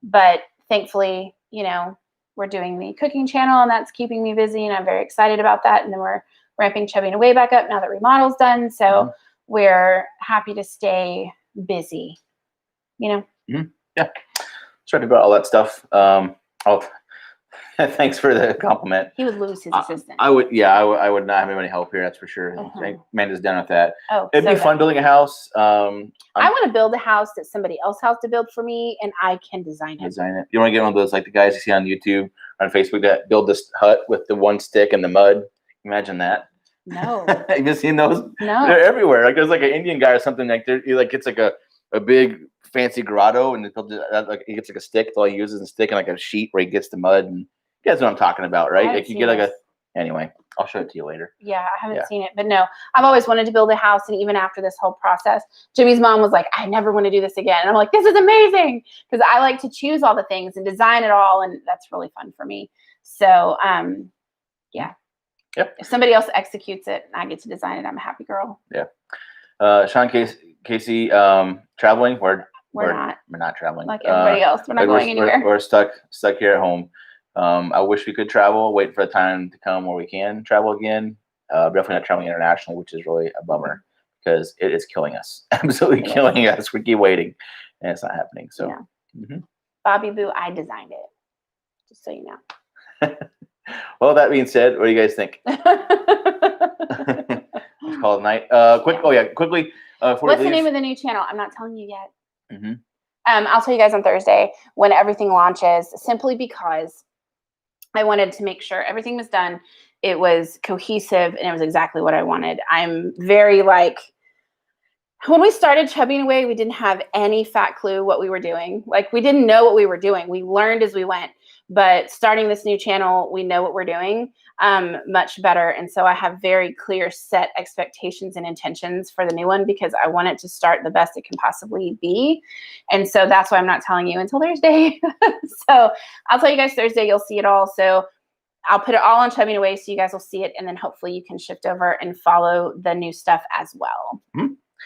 But thankfully, we're doing the cooking channel, and that's keeping me busy, and I'm very excited about that. And then we're ramping Chubbing Away back up now that remodel's done. So we're happy to stay busy, Yeah. Sorry about all that stuff. Thanks for the compliment. He would lose his assistant. I would not have anybody help here. That's for sure. Amanda's done with that. It'd be fun building a house. I want to build a house that somebody else has to build for me, and I can design it. You want to get one of those, like the guys you see on YouTube, on Facebook, that build this hut with the one stick and the mud? Imagine that. No. Have you seen those? No. They're everywhere. Like there's like an Indian guy or something it's like a big fancy grotto, and he gets like a stick. That's all he uses, a stick and like a sheet where he gets the mud. And you guys know what I'm talking about, right? Like you get anyway, I'll show it to you later. Yeah, I haven't seen it, but no, I've always wanted to build a house. And even after this whole process, Jimmy's mom was like, I never want to do this again. And I'm like, this is amazing, because I like to choose all the things and design it all. And that's really fun for me. So, yeah. Yep. If somebody else executes it and I get to design it, I'm a happy girl. Yeah. Sean, Casey, traveling? We're not traveling. Like everybody else. We're not going anywhere. We're stuck here at home. I wish we could travel, wait for the time to come where we can travel again. Definitely not traveling internationally, which is really a bummer, because it is killing us. Absolutely killing us. We keep waiting, and it's not happening. So, Bobby Boo, I designed it. Just so you know. Well, that being said, what do you guys think? Let's call it night. Quickly. What's the name of the new channel? I'm not telling you yet. I'll tell you guys on Thursday when everything launches, simply because I wanted to make sure everything was done. It was cohesive, and it was exactly what I wanted. I'm very when we started Chubbing Away, we didn't have any fat clue what we were doing. Like, we didn't know what we were doing. We learned as we went. But starting this new channel, we know what we're doing much better. And so I have very clear set expectations and intentions for the new one, because I want it to start the best it can possibly be. And so that's why I'm not telling you until Thursday. So I'll tell you guys Thursday. You'll see it all. So I'll put it all on Chubbing Away so you guys will see it. And then hopefully you can shift over and follow the new stuff as well.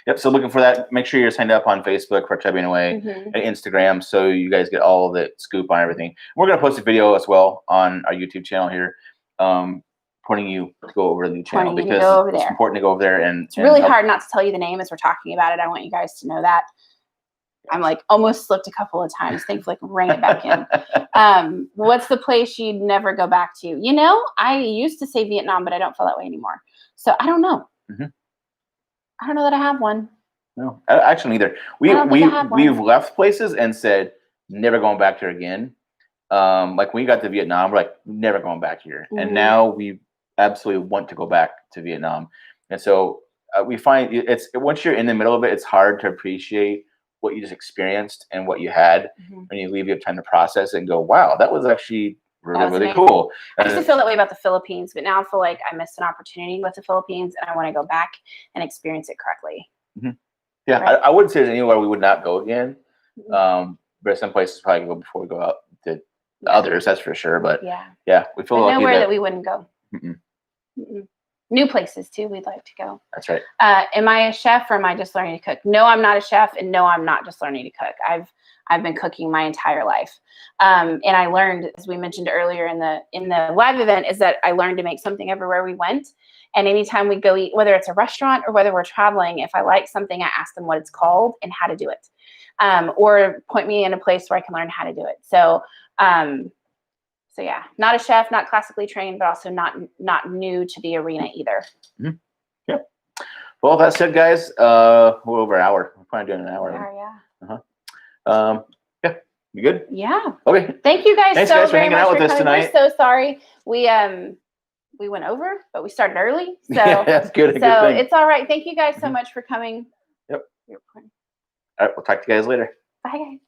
Yep. So looking for that. Make sure you're signed up on Facebook for Chubbing Away and Instagram, so you guys get all of the scoop on everything. We're going to post a video as well on our YouTube channel here, pointing you to go over the new channel, because it's important to go over there. And it's really hard not to tell you the name as we're talking about it. I want you guys to know that. I'm like almost slipped a couple of times. Thankfully, I can rein it back in. What's the place you'd never go back to? You know, I used to say Vietnam, but I don't feel that way anymore. So I don't know. Mm-hmm. I don't know that I have one. No, actually neither. We've left places and said never going back there again. Like when we got to Vietnam, we're like never going back here, and now we absolutely want to go back to Vietnam. And so we find it's once you're in the middle of it, it's hard to appreciate what you just experienced and what you had. When you leave, you have time to process and go, wow, that was actually really cool. I used to feel that way about the Philippines, but now I feel like I missed an opportunity with the Philippines and I want to go back and experience it correctly. Yeah, right? I wouldn't say there's anywhere we would not go again. But some places probably go before we go out to others, that's for sure. But yeah, we feel lucky nowhere that we wouldn't go. New places too, we'd like to go. That's right. Am I a chef or am I just learning to cook? No, I'm not a chef, and no, I'm not just learning to cook. I've been cooking my entire life, and I learned, as we mentioned earlier in the live event, is that I learned to make something everywhere we went. And anytime we go eat, whether it's a restaurant or whether we're traveling, if I like something, I ask them what it's called and how to do it, or point me in a place where I can learn how to do it. So yeah, not a chef, not classically trained, but also not new to the arena either. Yeah. Well, that said, guys, we're over an hour. We're probably doing an hour. Yeah. You good? Yeah. Okay. Thank you guys so very much for coming. We're so sorry. We went over, but we started early. So yeah, that's good. So it's all right. Thank you guys so much for coming. Yep. All right. We'll talk to you guys later. Bye, guys.